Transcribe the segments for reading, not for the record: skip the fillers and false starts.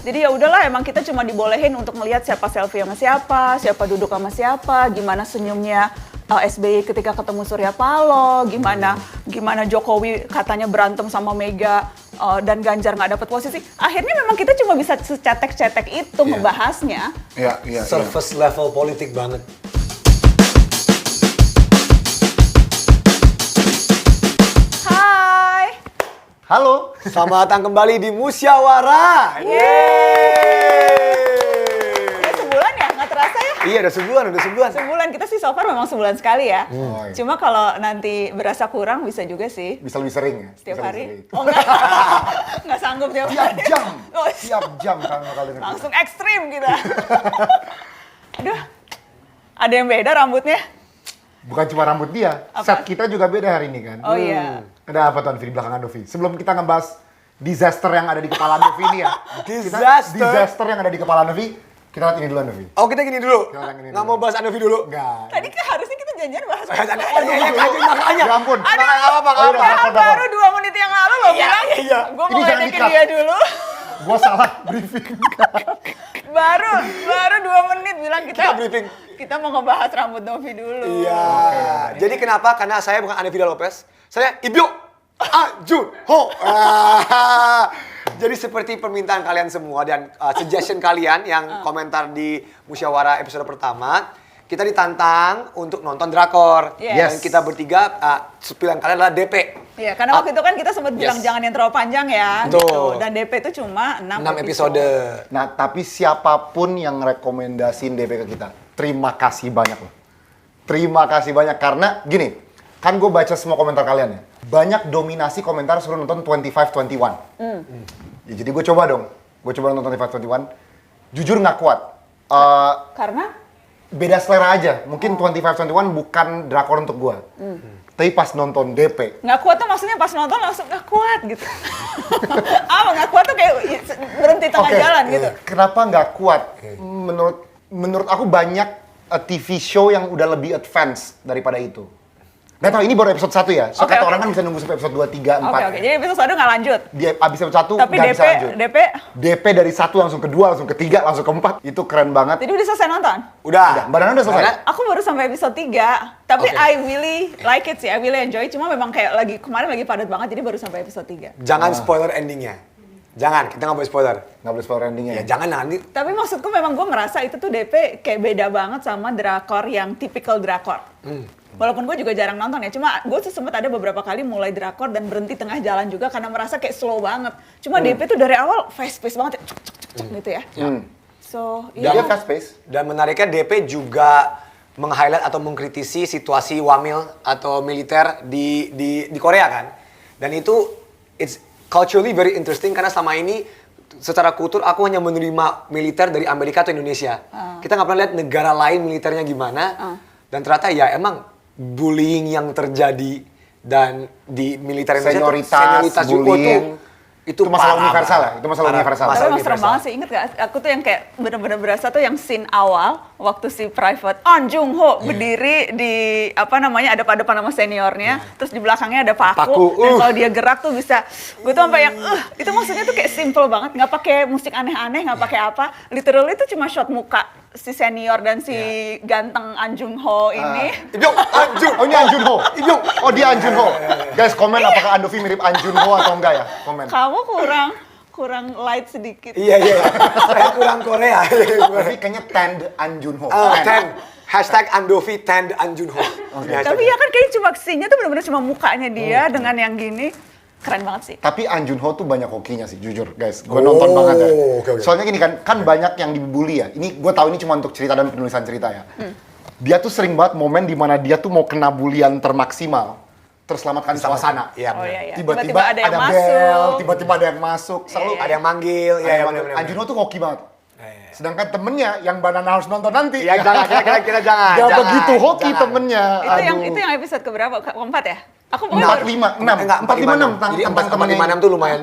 Jadi ya udahlah, emang kita cuma dibolehin untuk melihat siapa selfie sama siapa duduk sama siapa, gimana senyumnya SBY ketika ketemu Surya Paloh, gimana Jokowi katanya berantem sama Mega dan Ganjar nggak dapet posisi. Akhirnya memang kita cuma bisa secetek-cetek itu membahasnya. Iya. Surface level politik banget. Hai. Halo. Selamat datang kembali di Musyawarah. Udah sebulan ya? Nggak terasa ya? Iya, udah sebulan. Sebulan, kita sih so far memang sebulan sekali ya. Oh, iya. Cuma kalau nanti berasa kurang bisa juga sih. Bisa lebih sering ya? Setiap Bisa hari? lebih sering. Oh enggak, nggak sanggup tiap Tiap hari. jam. Oh, Tiap jam kan bakal denger. langsung ekstrim kita. Aduh, ada yang beda rambutnya? Bukan cuma rambut dia, Apa? set kita juga beda hari ini kan. Oh iya. Ada apa tuh Anvi di belakang Andovi? Sebelum kita ngebahas disaster yang ada di kepala Andovi ini ya. Disaster yang ada di kepala Andovi, kita lihat ini dulu Andovi. Oh, kita gini dulu. Kita gini Nggak dulu. mau bahas Andovi dulu? Enggak. Tadi kan harusnya kita janjian bahas. Makanya. Ya ampun. Apa? Oh, udah, Padahal baru 2 menit yang lalu lo bilang. Iya. Gue Ini mau jangan ledekin di-cut. dia dulu. Gua salah briefing. baru 2 menit bilang Kita briefing. Kita mau ngebahas rambut Novi dulu. Iya. Jadi kenapa? Karena saya bukan Anne Vida Lopez. Saya Ibyo Junho. Jadi seperti permintaan kalian semua dan suggestion kalian yang komentar di Musyawarah episode pertama, kita ditantang untuk nonton drakor. Yes. Dan kita bertiga, pilihan kalian adalah DP. Iya, karena waktu itu kan kita sempat bilang Yes. jangan yang terlalu panjang ya. Betul. Gitu. Dan DP itu cuma 6 episode. Nah, tapi siapapun yang rekomendasiin DP ke kita, terima kasih banyak loh. Terima kasih banyak karena gini, kan gue baca semua komentar kalian ya. Banyak dominasi komentar suruh nonton 25-21. Ya, jadi gue coba dong. Gue coba nonton 25-21. Jujur nggak kuat. Karena Beda selera aja. Mungkin 25-21 bukan drakor untuk gue. Tapi pas nonton DP, nggak kuat tuh maksudnya pas nonton langsung nggak kuat gitu. Apa nggak kuat tuh kayak berhenti tengah jalan gitu. Kenapa nggak kuat? Menurut aku banyak TV show yang udah lebih advance daripada itu. Gak tau, ini baru episode 1 ya. So, kata orang kan bisa nunggu sampai episode 2, 3, 4. Oke. Jadi episode 1 nggak lanjut. Dia abis episode 1 Tapi nggak bisa lanjut. DP dari 1 langsung ke 2, langsung ke 3, langsung ke 4. Itu keren banget. Jadi udah selesai nonton? Udah. Mbak Nana udah selesai? Karena- Aku baru sampai episode 3, tapi Oke. I really like it sih, I really enjoy. Cuma memang kayak kemarin lagi padat banget, jadi baru sampai episode 3. Jangan spoiler endingnya. Jangan, kita nggak boleh spoiler. Nggak boleh spoiler endingnya Ya ya? jangan nanti. Tapi maksudku memang gue ngerasa itu tuh DP kayak beda banget sama drakor yang typical drakor. Walaupun gue juga jarang nonton ya, cuma gue tuh sempet ada beberapa kali mulai drakor dan berhenti tengah jalan juga karena merasa kayak slow banget. Cuma DP tuh dari awal fast pace banget, ya, cek gitu ya. So, Dia iya. fast pace. Dan menariknya DP juga meng-highlight atau mengkritisi situasi wamil atau militer di Korea kan. Dan itu it's culturally very interesting karena selama ini secara kultur aku hanya menerima militer dari Amerika atau Indonesia. Kita nggak pernah lihat negara lain militernya gimana. Dan ternyata ya emang bullying yang terjadi dan di militer Indonesia Senioritas, juga bullying. itu masalah parah universal banget. ya? Itu masalah Parah. universal. Tapi Masalah emang serem universal. banget sih, inget gak? Aku tuh yang kayak bener-bener berasa tuh yang scene awal waktu si Private On Jung Ho berdiri di ada pada nama seniornya, terus di belakangnya ada paku, Paku, dan kalau dia gerak tuh bisa, gue tuh sampai yang itu maksudnya tuh kayak simple banget, nggak pakai musik aneh-aneh, nggak pakai apa, literally itu cuma shot muka si senior dan si ganteng An Jung Ho ini. Ibyo, Anjun. Oh ini An Jun Ho? Oh dia An Jun Ho. Guys komen apakah Andovi mirip An Jun Ho atau enggak ya? Komen. Kamu kurang light sedikit. Iya. Saya kurang Korea. Tapi kayaknya tanned An Jun Ho. Ten. Hashtag Andovi Tanned An Junho. Tapi ya kan kayaknya cuma scene-nya tuh bener-bener cuma mukanya dia dengan yang gini. Keren banget sih. Tapi An Jun Ho tuh banyak hokinya sih, jujur guys. Gue nonton banget ya. Oke. Soalnya gini kan banyak yang dibully ya. Ini gue tahu ini cuma untuk cerita dan penulisan cerita ya. Dia tuh sering banget momen dimana dia tuh mau kena bulian termaksimal. Terselamatkan suasana. Iya. Oh iya. Tiba-tiba ada yang bel, masuk. tiba-tiba ada yang masuk. Selalu Ada yang manggil. ada yang manggil. An Jun Ho tuh hoki banget. Sedangkan temennya yang Banana harus nonton nanti. Ya jangan, kita jangan. Gak jangan, begitu hoki jangan. temennya. Itu yang episode keberapa? Keempat ya? Aku pokoknya Empat baru- lima enam Enggak, 456 Jadi tentang temennya. 456 tuh lumayan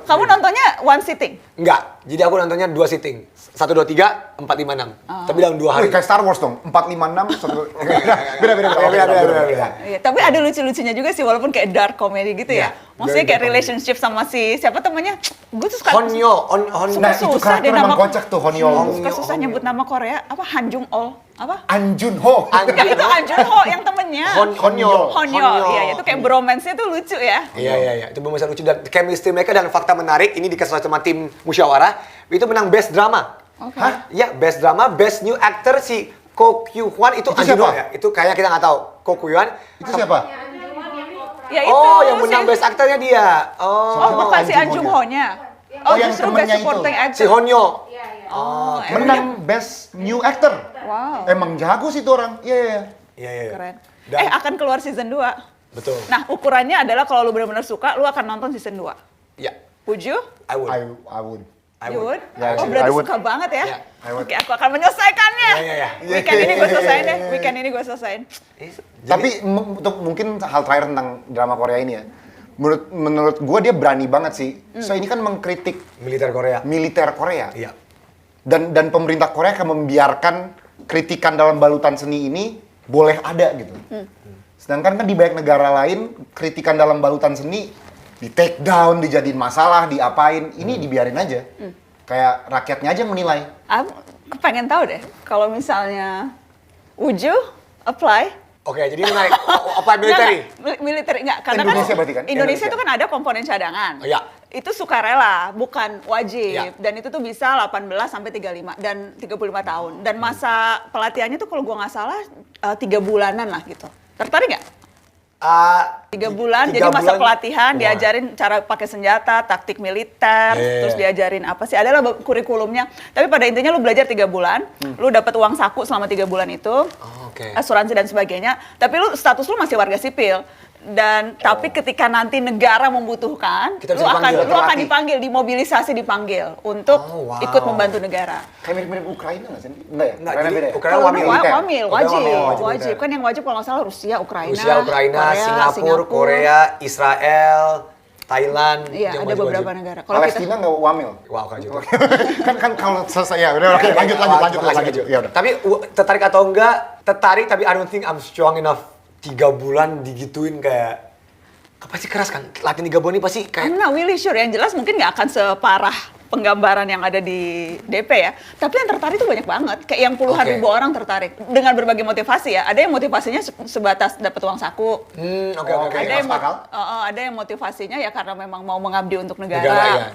Kamu nontonnya one sitting? Enggak. Jadi aku nontonnya 2 sitting. 1, 2, 3, 4, 5, 6. Tapi dalam 2 hari. Wih, kayak Star Wars dong. 456 satu. Beda. Beda. Iya, tapi ada lucu-lucunya juga sih walaupun kayak dark comedy gitu ya. Maksudnya kayak Very relationship sama si siapa temannya? Gue tuh suka Honyo. suka Nah, itu susah karakter deh emang nama kocak tuh, Honyo. Suka susah nyebut nama Korea. Apa Han Jung Ol? Apa? An Jun Ho. Ya itu Han Jun Ho yang temennya. Honyo. Honyo. Iya, itu kayak bromance-nya tuh lucu ya. Iya. Itu bisa lucu dan chemistry mereka dan fakta menarik ini dikasih sama tim musyawarah itu menang best drama. Oke. Hah? Ya, best drama, best new actor si Ko Kyu Hwan itu Itu Anjuno siapa? ya. Itu kayaknya kita nggak tahu. Ko Kyu Hwan. Itu siapa? Ya itu. Oh, yang menang si- best actornya dia. Oh, Oh, bukan si Han Han Jung Jung Ho-nya. Oh, yang justru temennya best itu. supporting actor. si Honyo. Oh, Menang Best New Actor. Wow. Emang jago sih tuh orang. Iya. Iya. Keren. Dan- Akan keluar season 2. Betul. Nah, ukurannya adalah kalau lu benar-benar suka, lu akan nonton season 2. Ya, Would you? I would. I would. I You would. would? Ya, Oh, I berarti would. suka banget ya? Ya, I would. Oke, aku akan menyelesaikannya. Iya. Weekend ini gue selesaiin deh. Weekend ini gue selesaiin. Tapi untuk mungkin hal terakhir tentang drama Korea ini ya. Menurut gue dia berani banget sih. So ini kan mengkritik Militer Korea. militer Korea. Iya. Dan pemerintah Korea akan membiarkan kritikan dalam balutan seni ini boleh ada gitu. Sedangkan kan di banyak negara lain kritikan dalam balutan seni di take down, dijadiin masalah, diapain. Ini dibiarin aja. Kayak rakyatnya aja yang menilai. Aku pengen tahu deh, kalau misalnya would you apply? Oke, jadi menarik. Apa military? Militer enggak, karena Indonesia berarti kan? Indonesia Indonesia. itu kan ada komponen cadangan. Oh, iya. Itu sukarela, bukan wajib. Iya. Dan itu tuh bisa 18 sampai 35 dan 35 tahun. Dan masa pelatihannya tuh kalau gua nggak salah 3 bulanan lah gitu. Tertarik nggak? 3 bulan, jadi masa pelatihan, Wah. diajarin cara pakai senjata, taktik militer, Iya. terus diajarin apa sih, adalah kurikulumnya. Tapi pada intinya lu belajar 3 bulan, lu dapat uang saku selama 3 bulan itu, Oh, oke. asuransi dan sebagainya, tapi lu status lu masih warga sipil. Dan tapi ketika nanti negara membutuhkan, Kita bisa lu dipanggil, akan terlatih. dipanggil, dimobilisasi dipanggil untuk Oh, wow. ikut membantu negara. Kayak mirip-mirip Ukraina nggak sih? Enggak ya? Enggak, Ukraina jadi beda ya? Ukraina Kalau wamil. dulu Militer. wamil, Ukraina wajib, wamil, wajib. Kan yang wajib kalau nggak salah Rusia, Ukraina, Rusia, Singapura, Korea, Israel, Thailand. Iya, yang ada wajib-wajib. beberapa negara. Kalau kita Palestina nggak wamil. Wow, kan juga. kan kalau selesai ya udah oke lanjut. Ya udah. Tapi tertarik atau enggak? Tertarik, tapi I don't think I'm strong enough. 3 bulan digituin kayak pasti keras kan? Latihan 3 bulan ini pasti kayak I'm not really sure. Yang jelas mungkin nggak akan separah penggambaran yang ada di DP ya. Tapi yang tertarik tuh banyak banget. Kayak yang puluhan Oke. ribu orang tertarik. Dengan berbagai motivasi ya. Ada yang motivasinya sebatas dapat uang saku. oke. Ada yang masuk akal. ada yang motivasinya ya karena memang mau mengabdi untuk negara. Negara, ya.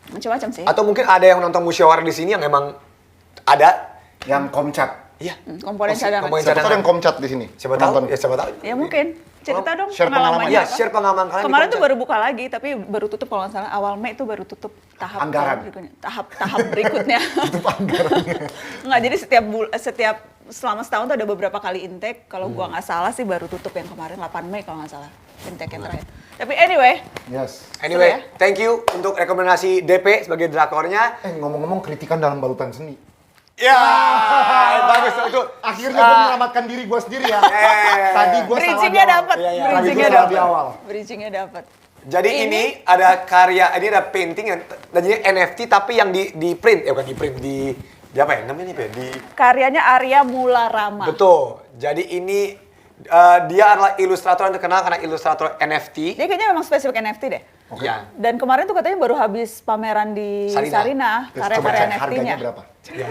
Macam-macam sih. Atau mungkin ada yang nonton musyawarah di sini yang emang ada. Yang komcat. Iya. Komponen cadangan. komponen Siapa tahu ada yang komcat di sini? Siapa tahu? Penonton. Ya siapa tahu. Ya mungkin. Cerita dong Share pengalaman. Iya, apa? share pengalaman kalian. Kemarin di tuh konser. baru buka lagi, tapi baru tutup kalau nggak salah. Awal Mei itu baru tutup tahap Anggaran. berikutnya. Tahap berikutnya. Tutup anggarannya. Nggak, jadi setiap selama setahun tuh ada beberapa kali intake. Kalau gua nggak salah sih baru tutup yang kemarin 8 Mei kalau nggak salah intake yang terakhir. Tapi anyway, Yes. Anyway, Seru ya? thank you untuk rekomendasi DP sebagai drakornya. Ngomong-ngomong kritikan dalam balutan seni. Ya, bagus itu. Akhirnya gue menyelamatkan diri gue sendiri ya. Tadi gue salah bridging-nya di awal. dapat, Iya, iya. Tadi bridging-nya gua salah di dapat. awal. Bridging-nya dapat. Jadi ini ada karya, ini ada painting yang tadinya NFT tapi yang di print, bukan di print, di apa ya namanya nih Pe? Di Karyanya Arya Mularama. betul. Jadi ini dia adalah ilustrator yang terkenal karena ilustrator NFT. Dia kayaknya memang spesifik NFT deh. Ya. Dan kemarin tuh katanya baru habis pameran di Sarina. Sarina, Terus coba karya-karya cek NFT-nya. harganya berapa. Ya,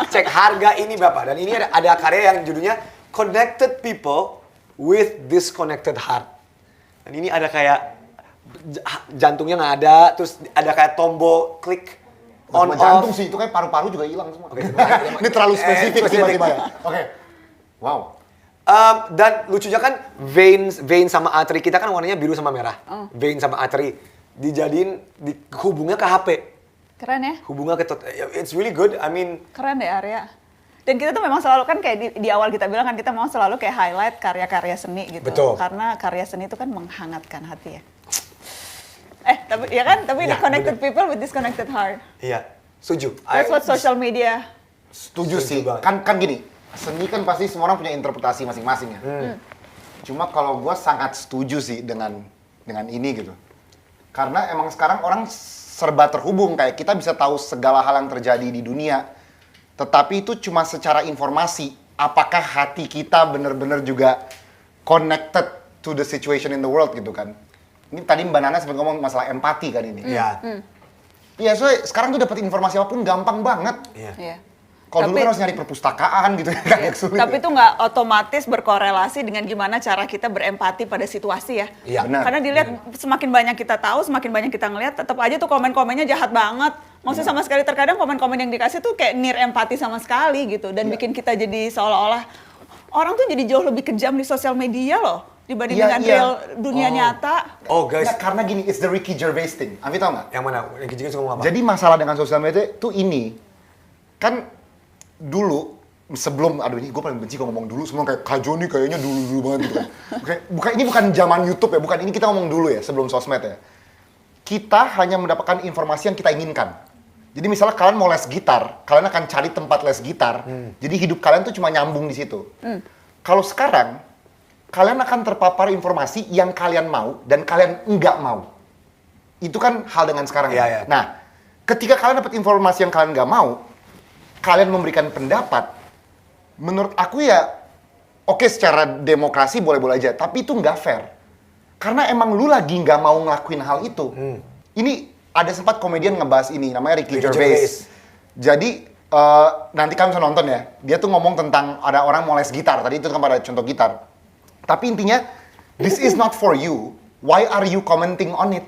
cek harga ini berapa. Dan ini ada karya yang judulnya Connected People with Disconnected Heart. Dan ini ada kayak jantungnya nggak ada, terus ada kayak tombol klik on Cuma off. jantung sih, itu kayak paru-paru juga hilang semua. Oke, sebentar. Ini terlalu spesifik spesifik. tiba-tiba ya. Oke. Wow. Dan lucunya kan vein sama artery kita kan warnanya biru sama merah. Vein sama artery dijadiin hubungnya ke HP. Keren ya? Hubungnya ke it's really good. I mean, Keren deh Arya. Dan kita tuh memang selalu kan kayak di awal kita bilang kan kita mau selalu kayak highlight karya-karya seni gitu. Betul. Karena karya seni itu kan menghangatkan hati ya. Tapi ya kan, tapi Ya, the connected bener. people with disconnected heart. iya, setuju. That's what social media. Setuju sih. banget. Kan gini, seni kan pasti semua orang punya interpretasi masing-masing ya. Cuma kalau gue sangat setuju sih dengan ini gitu. Karena emang sekarang orang serba terhubung, kayak kita bisa tahu segala hal yang terjadi di dunia. Tetapi itu cuma secara informasi. Apakah hati kita benar-benar juga connected to the situation in the world gitu kan? Ini tadi Mbak Nana sempat ngomong masalah empati kan ini. Iya. Iya, soalnya sekarang tuh dapat informasi apapun gampang banget. Iya. Iya. Kalau dulu Tapi- kan harus nyari perpustakaan gitu kan, Iya, yang sulit. tapi ya. itu nggak otomatis berkorelasi dengan gimana cara kita berempati pada situasi ya. Iya. Benar. Karena dilihat semakin banyak kita tahu, semakin banyak kita ngelihat, tetap aja tuh komen-komennya jahat banget. Maksudnya sama sekali terkadang komen-komen yang dikasih tuh kayak near empati sama sekali gitu. Dan bikin kita jadi seolah-olah orang tuh jadi jauh lebih kejam di sosial media loh. Dibanding Iya, dengan iya. real dunia nyata. Oh guys, Nggak, karena gini, it's the Ricky Gervais thing. Afi tau nggak? yang mana? Yang kecil ngomong apa? Jadi masalah dengan sosial media tuh ini, kan dulu sebelum, aduh ini gue paling benci kalau ngomong dulu, semua kayak Kak Joni kayaknya dulu banget gitu kan. Ini bukan zaman YouTube ya, bukan, ini kita ngomong dulu ya, sebelum sosmed ya. Kita hanya mendapatkan informasi yang kita inginkan. Jadi misalnya kalian mau les gitar, kalian akan cari tempat les gitar. Jadi hidup kalian tuh cuma nyambung di situ. Kalau sekarang, kalian akan terpapar informasi yang kalian mau dan kalian enggak mau. Itu kan hal dengan sekarang. Iya, ya. iya. Nah, ketika kalian dapat informasi yang kalian enggak mau, kalian memberikan pendapat, menurut aku ya, oke secara demokrasi boleh-boleh aja, tapi itu nggak fair. Karena emang lu lagi nggak mau ngelakuin hal itu. Ini ada sempat komedian ngebahas ini, namanya Ricky Ricky Gervais. Gervais. Jadi, nanti kalian bisa nonton ya, dia tuh ngomong tentang ada orang mau les gitar, tadi itu kan pada contoh gitar. Tapi intinya, this is not for you, why are you commenting on it?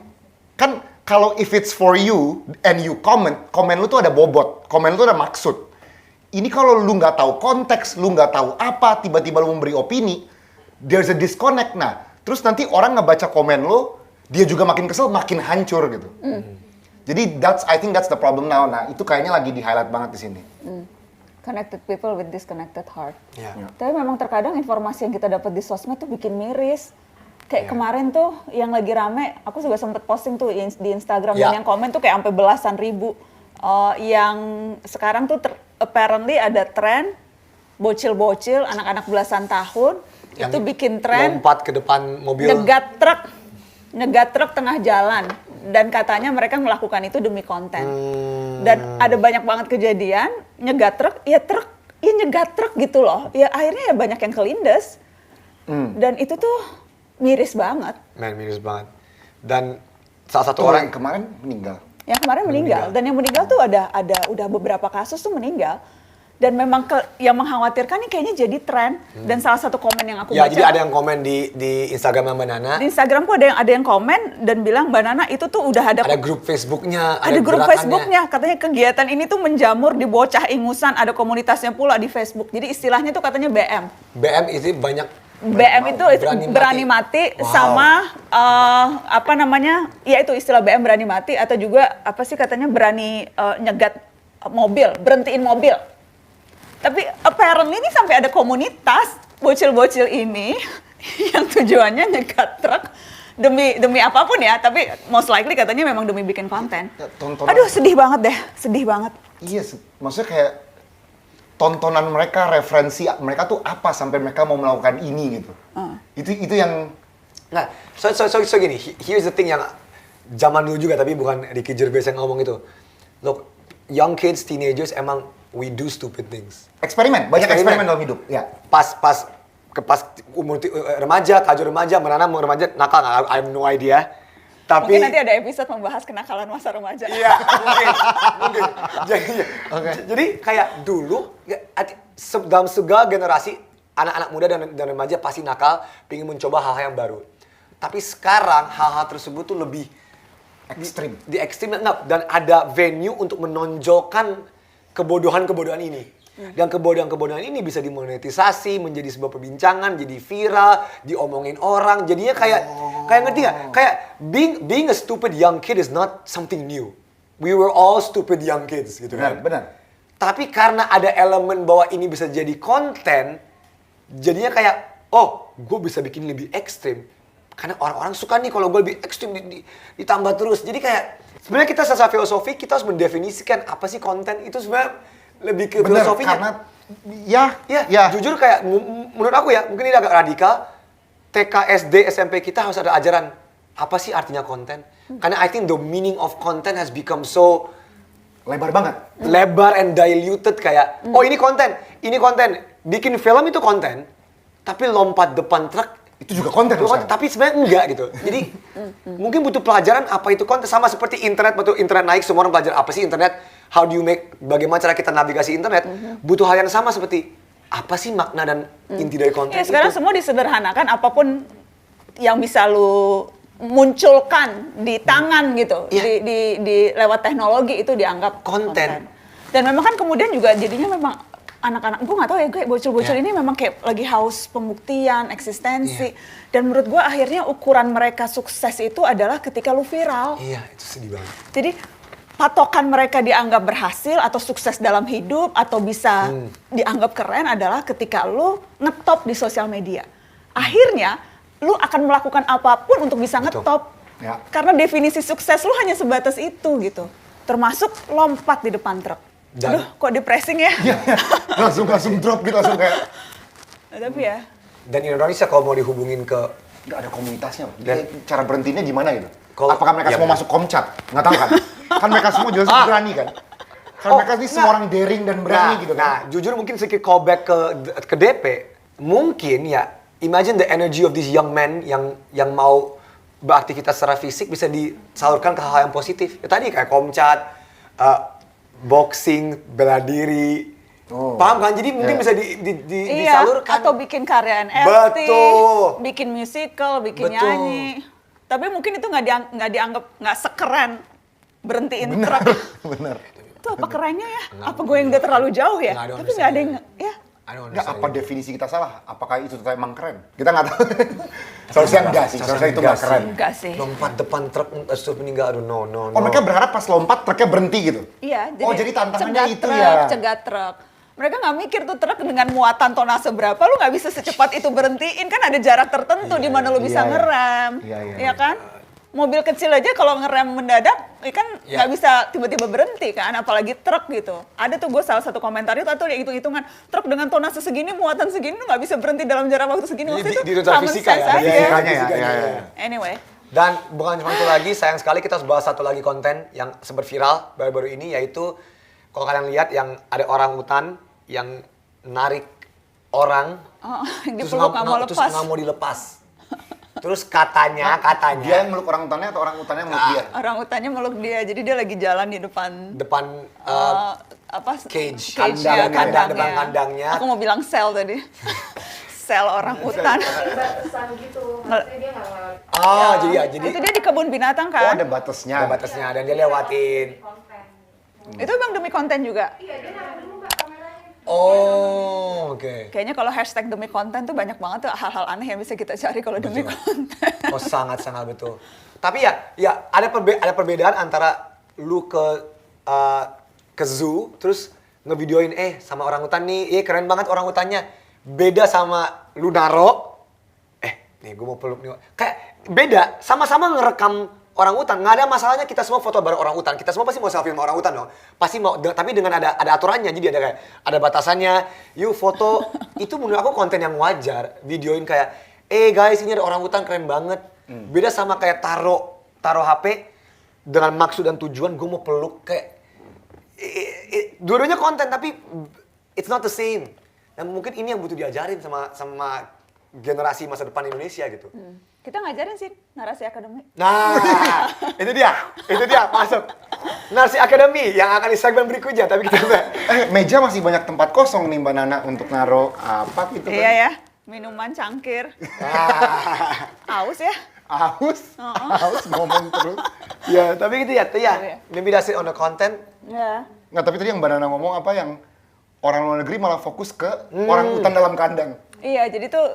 Kan kalau if it's for you and you comment, komen lu tuh ada bobot, komen lu tuh ada maksud. Ini kalau lu nggak tahu konteks, lu nggak tahu apa, tiba-tiba lu memberi opini, there's a disconnect. Nah, terus nanti orang ngebaca komen lu, dia juga makin kesel, makin hancur gitu. Jadi I think that's the problem now. Nah, itu kayaknya lagi di-highlight banget di sini. Connected people with disconnected heart. Iya. Tapi memang terkadang informasi yang kita dapat di sosmed tuh bikin miris. Kayak Iya. kemarin tuh yang lagi rame, aku juga sempet posting tuh di Instagram Iya. dan yang komen tuh kayak sampai belasan ribu. Yang sekarang tuh apparently ada tren bocil-bocil anak-anak belasan tahun itu bikin tren Lompat ke depan mobil. nyegat truk tengah jalan dan katanya mereka melakukan itu demi konten. Dan ada banyak banget kejadian nyegat truk gitu loh. Ya akhirnya ya banyak yang kelindes. Dan itu tuh miris banget. Man, miris banget. Dan salah satu Tuh, orang yang kemarin meninggal. Yang kemarin meninggal. Dan yang meninggal tuh ada udah beberapa kasus tuh meninggal. Dan memang yang mengkhawatirkan nih kayaknya jadi tren. Dan salah satu komen yang aku ya, baca. jadi ada yang komen di Instagram Mbak Nana. Di Instagramku ada yang komen dan bilang Mbak Nana itu tuh udah Ada grup Facebooknya, ada grup gerakannya. Facebooknya, katanya kegiatan ini tuh menjamur di bocah ingusan, ada komunitasnya pula di Facebook. Jadi istilahnya tuh katanya BM. BM itu banyak. BM itu berani mati Wow. sama apa namanya? Ya itu istilah BM berani mati atau juga apa sih katanya berani nyegat mobil, berhentiin mobil. Tapi apparently ini sampai ada komunitas bocil-bocil ini yang tujuannya nyegat truk demi apapun ya, tapi most likely katanya memang demi bikin konten. Ya, tontonan- Aduh, sedih banget deh, sedih banget. Iya, maksudnya kayak tontonan mereka, referensi mereka tuh apa sampai mereka mau melakukan ini gitu. Itu yang Nah, so gini, here's the thing yang zaman dulu juga tapi bukan Ricky Gervais yang ngomong itu. Look, young kids, teenagers emang we do stupid things. eksperimen, banyak eksperimen dalam hidup. Ya. Pas umur remaja, Kak Jo remaja, Menana mau remaja nakal, I have no idea. Tapi Mungkin nanti ada episode membahas kenakalan masa remaja. iya, mungkin. Jadi kayak dulu dalam segala generasi anak-anak muda dan remaja pasti nakal, pengen mencoba hal-hal yang baru. Tapi sekarang hal-hal tersebut tuh lebih Ekstrim. di ekstrim dan ada venue untuk menonjolkan kebodohan-kebodohan ini. Dan kebodohan-kebodohan ini bisa dimonetisasi, menjadi sebuah perbincangan, jadi viral, diomongin orang. Jadinya kayak ngerti nggak? Kayak being a stupid young kid is not something new. We were all stupid young kids gitu kan. Benar. Tapi karena ada elemen bahwa ini bisa jadi konten, jadinya kayak, oh, gue bisa bikin lebih ekstrim. Karena orang-orang suka nih kalau gue lebih ekstrim ditambah terus. Jadi kayak sebenarnya kita secara filosofi kita harus mendefinisikan apa sih konten itu sebenarnya lebih ke Benar, filosofinya. karena ya. Jujur kayak menurut aku ya mungkin ini agak radikal. TK, SD, SMP kita harus ada ajaran apa sih artinya konten. Karena I think the meaning of content has become so Lebar banget. lebar and diluted kayak oh ini konten bikin film itu konten tapi lompat depan truk Itu juga konten loh sekarang. Tapi sebenarnya enggak gitu. Jadi mungkin butuh pelajaran apa itu konten, sama seperti internet, betul internet naik semua orang belajar apa sih internet, how do you make, bagaimana cara kita navigasi internet, butuh hal yang sama seperti apa sih makna dan inti dari konten Ya, sekarang itu. semua disederhanakan, apapun yang bisa lu munculkan di tangan gitu, Iya. di lewat teknologi itu dianggap Konten. Dan memang kan kemudian juga jadinya memang anak-anak, gue nggak tahu ya, gue bocil-bocil Iya. ini memang kayak lagi haus pembuktian, eksistensi. Dan menurut gue akhirnya ukuran mereka sukses itu adalah ketika lu viral. Iya, itu sedih banget. Jadi patokan mereka dianggap berhasil atau sukses dalam hidup atau bisa dianggap keren adalah ketika lu ngetop di sosial media. Akhirnya lu akan melakukan apapun untuk bisa Betul. ngetop. Ya. Karena definisi sukses lu hanya sebatas itu gitu. Termasuk lompat di depan truk. Dan- Aduh, kok depressing ya? Iya, langsung drop gitu, langsung kayak Tapi ya, Dan Indonesia kalau mau dihubungin ke nggak ada komunitasnya. Loh. Dan- Cara berhentinya gimana gitu? Kalau- Apakah mereka iya, semua benar. masuk komcat? Nggak tahu kan? Kan mereka semua jelas berani kan? Karena mereka ini semua orang daring dan berani gitu kan? Nah, jujur mungkin sedikit callback ke DP, mungkin ya, imagine the energy of these young men yang mau beraktivitas secara fisik bisa disalurkan ke hal yang positif. Ya, tadi kayak komcat, boxing, bela diri. Oh. Paham kan? Jadi mungkin Iya. bisa iya, disalurkan. atau bikin karya NFT, Betul. bikin musical, bikin Betul. nyanyi. Tapi mungkin itu nggak dianggap nggak sekeren berhentiin truk. Bener. Itu apa kerennya ya? Apa gue yang udah terlalu jauh ya? Nggak ada Tapi nggak ada yang, ya. I don't Nggak, understand apa it. definisi kita salah? Apakah itu tetap emang keren? Kita nggak tahu. Seharusnya enggak sih, seharusnya itu nggak keren. Enggak sih. Lompat depan truk terus meninggal, aduh no. Oh, mereka berharap pas lompat truknya berhenti gitu? Iya, Oh, jadi tantangannya cegat itu truk, ya? cegat truk. Mereka nggak mikir tuh truk dengan muatan tonase berapa, lu nggak bisa secepat itu berhentiin, kan ada jarak tertentu di mana lu bisa iya, iya. ngerem, Iya, iya, ya iya. kan? Mobil kecil aja kalau ngerem mendadak, kan Iya. nggak bisa tiba-tiba berhenti kan, apalagi truk gitu. Ada tuh gue salah satu komentar itu atau yang hitung-hitungan, truk dengan tonase segini, muatan segini, lu nggak bisa berhenti dalam jarak waktu segini. Waktu itu Di dunia common fisika sense ya? aja. Iya, Fisikanya ya, fisikanya, iya, iya. iya. Anyway, Dan bukan cuma itu lagi, sayang sekali kita harus bahas satu lagi konten yang sempat viral baru-baru ini, yaitu kalau kalian lihat yang ada orang hutan yang narik orang yang terus dipeluk nggak mau terus lepas. nggak mau dilepas. Terus katanya Dia yang meluk orang utannya atau orang utannya meluk dia? Orang utannya meluk dia, jadi dia lagi jalan di depan depan apa cage, cage-nya, kandang, depan kandangnya. Aku mau bilang sel tadi. Sel orang utan. batasan gitu, maksudnya dia nggak lewat oh jadi Itu dia di kebun binatang Oh, kan? ada batasnya. ada batasnya dan dia lewatin. konten. Itu emang demi konten juga. Iya, dia naruh dulu mbak kameranya. Oh, oke. Kayaknya kalau hashtag demi konten tuh banyak banget tuh hal-hal aneh yang bisa kita cari kalau demi Betul. konten. Oh sangat betul. Tapi ya ada perbedaan antara lu ke zoo terus ngevideoin sama orang hutan nih, keren banget orang hutannya. Beda sama lu naro, nih gue mau peluk nih. Kayak beda, sama-sama ngerekam orang hutan. Nggak ada masalahnya kita semua foto bareng orang hutan. Kita semua pasti mau selfie sama orang hutan dong. Pasti mau, tapi dengan ada aturannya. Jadi ada kayak ada batasannya. Yuk foto, itu menurut aku konten yang wajar. Videoin kayak, guys ini ada orang hutan keren banget. Beda sama kayak taruh HP dengan maksud dan tujuan gue mau peluk kayak dua-duanya konten tapi it's not the same. Dan mungkin ini yang butuh diajarin sama generasi masa depan Indonesia gitu. Kita ngajarin sih narasi akademik. Nah, itu dia masuk. Narsi Academy yang akan di segmen berikutnya, tapi kita Meja masih banyak tempat kosong nih Mbak Nana untuk naruh apa gitu kan? Iya ya, minuman cangkir. Aus ya? Haus ngomong terus. ya, tapi gitu ya, Iya. maybe that's it on the content. Ya. Nggak, tapi tadi yang Mbak Nana ngomong apa yang orang luar negeri malah fokus ke orang hutan dalam kandang. Iya, jadi tuh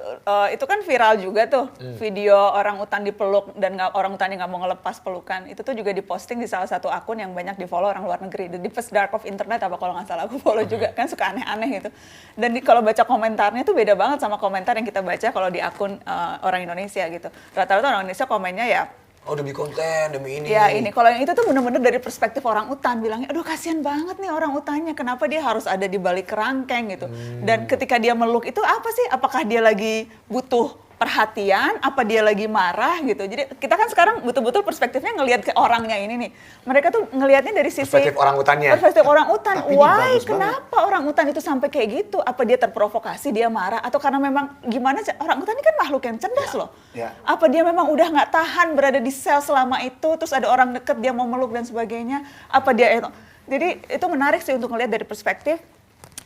itu kan viral juga tuh video orang utan dipeluk dan orang utannya nggak mau ngelepas pelukan. Itu tuh juga diposting di salah satu akun yang banyak di follow orang luar negeri. The Deepest Dark of Internet apa kalau nggak salah aku follow juga, kan suka aneh-aneh gitu. Dan kalau baca komentarnya tuh beda banget sama komentar yang kita baca kalau di akun orang Indonesia gitu. Rata-rata orang Indonesia komennya ya, Oh demi konten, demi ini. ya ini. Kalau yang itu tuh bener-bener dari perspektif orang utan, bilangnya, aduh kasihan banget nih orang utannya, kenapa dia harus ada di balik kerangkeng gitu. Dan ketika dia meluk itu apa sih? Apakah dia lagi butuh perhatian, apa dia lagi marah gitu. Jadi kita kan sekarang betul-betul perspektifnya ngelihat ke orangnya ini nih. Mereka tuh ngelihatnya dari sisi Perspektif orangutannya. Perspektif orangutan. Tapi ini Why? bagus Kenapa orangutan itu sampai kayak gitu? Apa dia terprovokasi, dia marah, atau karena memang gimana? Orangutan ini kan makhluk yang cerdas loh. Ya. Apa dia memang udah nggak tahan berada di sel selama itu, terus ada orang deket dia mau meluk dan sebagainya? Apa dia itu? Jadi itu menarik sih untuk ngelihat dari perspektif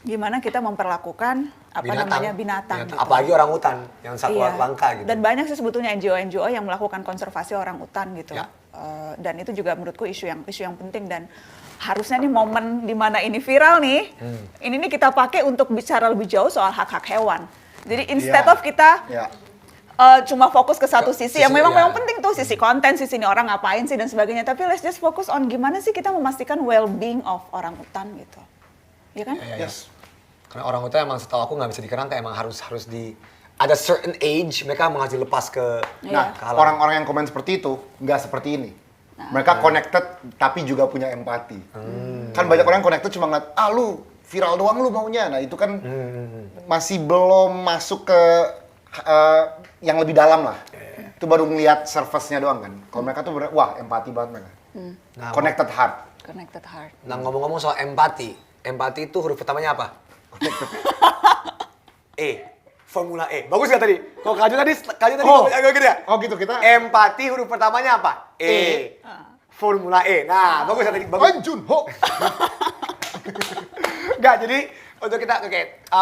gimana kita memperlakukan binatang gitu. Apalagi orang hutan yang satwa Iya. langka gitu. Dan banyak sih sebetulnya NGO-NGO yang melakukan konservasi orang hutan gitu. Ya. Dan itu juga menurutku isu yang penting, dan harusnya nih momen di mana ini viral nih, ini nih kita pakai untuk bicara lebih jauh soal hak-hak hewan. Jadi instead Iya. of kita Ya. cuma fokus ke satu sisi yang sisi, memang ya. memang penting tuh, sisi konten, sisi ini orang ngapain sih dan sebagainya, tapi let's just focus on gimana sih kita memastikan well-being of orang hutan gitu. Ya kan? Yes. Karena orang hutan emang setahu aku nggak bisa dikerangka, emang harus di ada certain age mereka emang harus dilepas ke Nah, ke alam. orang-orang yang komen seperti itu nggak seperti ini. Mereka connected tapi juga punya empati. Kan banyak orang yang connected cuma ngeliat, lu viral doang lu maunya. Nah itu kan masih belum masuk ke yang lebih dalam lah. Itu baru ngeliat surface-nya doang kan. Kalau mereka tuh wah empati banget mereka. Nah, Connected heart. Connected heart. Nah, ngomong-ngomong soal empati itu huruf pertamanya apa? E. Formula E. Bagus nggak tadi? Kalau Kaju tadi Oh. agak gede ya? Oh gitu kita. Empati huruf pertamanya apa? E. Formula E. Nah, bagus nggak tadi? Bagus. Han Junho. Nggak, jadi untuk kita,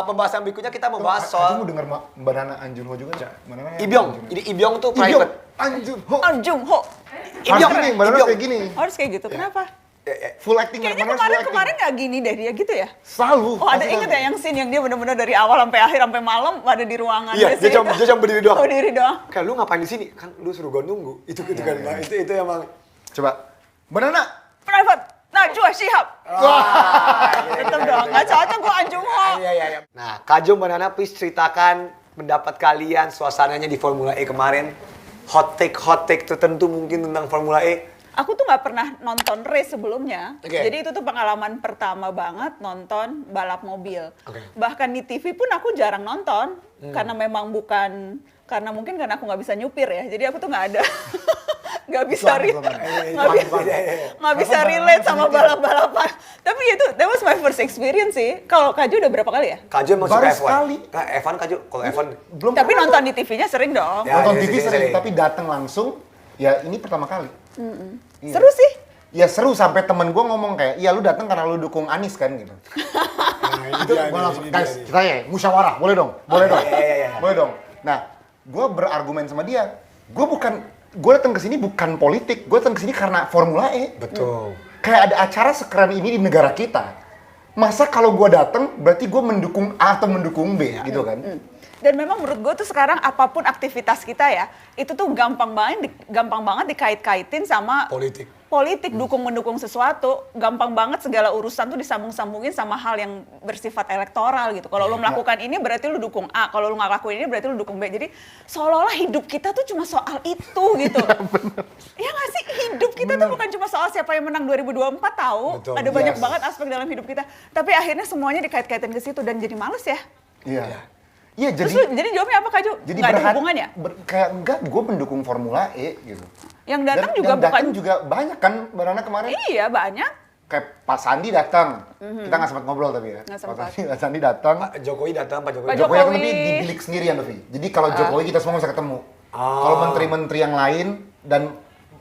pembahasan berikutnya kita membahas Kamu soal mau denger Mbak Nana Han Junho juga nggak? Mbak Nana Han Ibyong. Junho. Jadi Ibyong tuh Ibyong. private. Han Junho. Jung Ho. Harus gini, Mbak Nana Ibyong. kayak gini. Harus kayak gitu. Kenapa? Full acting. Kayaknya Mbak Nana full acting. kemarin nggak gini deh dia gitu ya? Selalu. Oh, ada Pasti inget selalu. ya yang scene yang dia benar-benar dari awal sampai akhir sampai malam ada di ruangan Iya, sih. dia cuma berdiri doang. Berdiri doang. Kayak lu ngapain di sini? Kan lu suruh gue nunggu. Itu kan. Nah, itu emang. Coba. Mbak Nana. Private. Nah, Najwa Shihab. Tetep dong, nggak cocok gua Anjung Ho. Iya. Nah, Kak Jo, Mbak Nana, please ceritakan pendapat kalian, suasananya di Formula E kemarin. Hot take tertentu mungkin tentang Formula E. Aku tuh nggak pernah nonton race sebelumnya, Oke. jadi itu tuh pengalaman pertama banget nonton balap mobil. Oke. Bahkan di TV pun aku jarang nonton, karena memang bukan, karena mungkin karena aku nggak bisa nyupir ya, jadi aku tuh nggak ada, nggak bisa nggak bisa relate sama balap-balapan. Tapi itu that was my first experience sih. Kalau Kaju udah berapa kali ya? Kak Jo emang Baru suka F1. sekali. Nah, F1 Kak Jo, kalau F1 Belum Tapi pernah nonton di TV-nya sering dong. Ya, nonton iya, TV sering. sering, tapi datang langsung, ya ini pertama kali. Iya. Seru sih. Ya seru sampai temen gue ngomong kayak, iya lu datang karena lu dukung Anies kan gitu. Itu gue langsung, guys, kita ya musyawarah, boleh dong, boleh dong, boleh dong. Nah, gue berargumen sama dia, gue datang ke sini bukan politik, gue datang ke sini karena Formula E. Betul. Kayak ada acara sekeren ini di negara kita. Masa kalau gue datang berarti gue mendukung A atau mendukung B gitu kan? Dan memang menurut gue tuh sekarang apapun aktivitas kita ya, itu tuh gampang banget dikait-kaitin sama politik dukung-mendukung sesuatu, gampang banget segala urusan tuh disambung-sambungin sama hal yang bersifat elektoral gitu. Kalau lo melakukan ini berarti lo dukung A, kalau lo nggak lakuin ini berarti lo dukung B. Jadi seolah-olah hidup kita tuh cuma soal itu gitu. Ya nggak sih? Hidup kita tuh bukan cuma soal siapa yang menang 2024 tahu. Betul. Ada banyak Yes. banget aspek dalam hidup kita. Tapi akhirnya semuanya dikait-kaitin ke situ dan jadi males ya. Iya. Iya Terus jadi jawabnya apa Kak Jo? jadi Nggak ada hubungannya? Kayak enggak, gue mendukung Formula E gitu. Yang datang Dan juga yang bukan. datang juga banyak kan Mbak Nana kemarin. Iya banyak. Kayak Pak Sandi datang. Kita nggak sempat ngobrol tapi ya. Nggak sempat. Pak Sandi datang. Pak Jokowi datang, Pak Jokowi. Pak Jokowi kan Jokowi. tapi di bilik sendirian Novi. Jadi kalau Jokowi kita semua bisa ketemu. Kalau menteri-menteri yang lain dan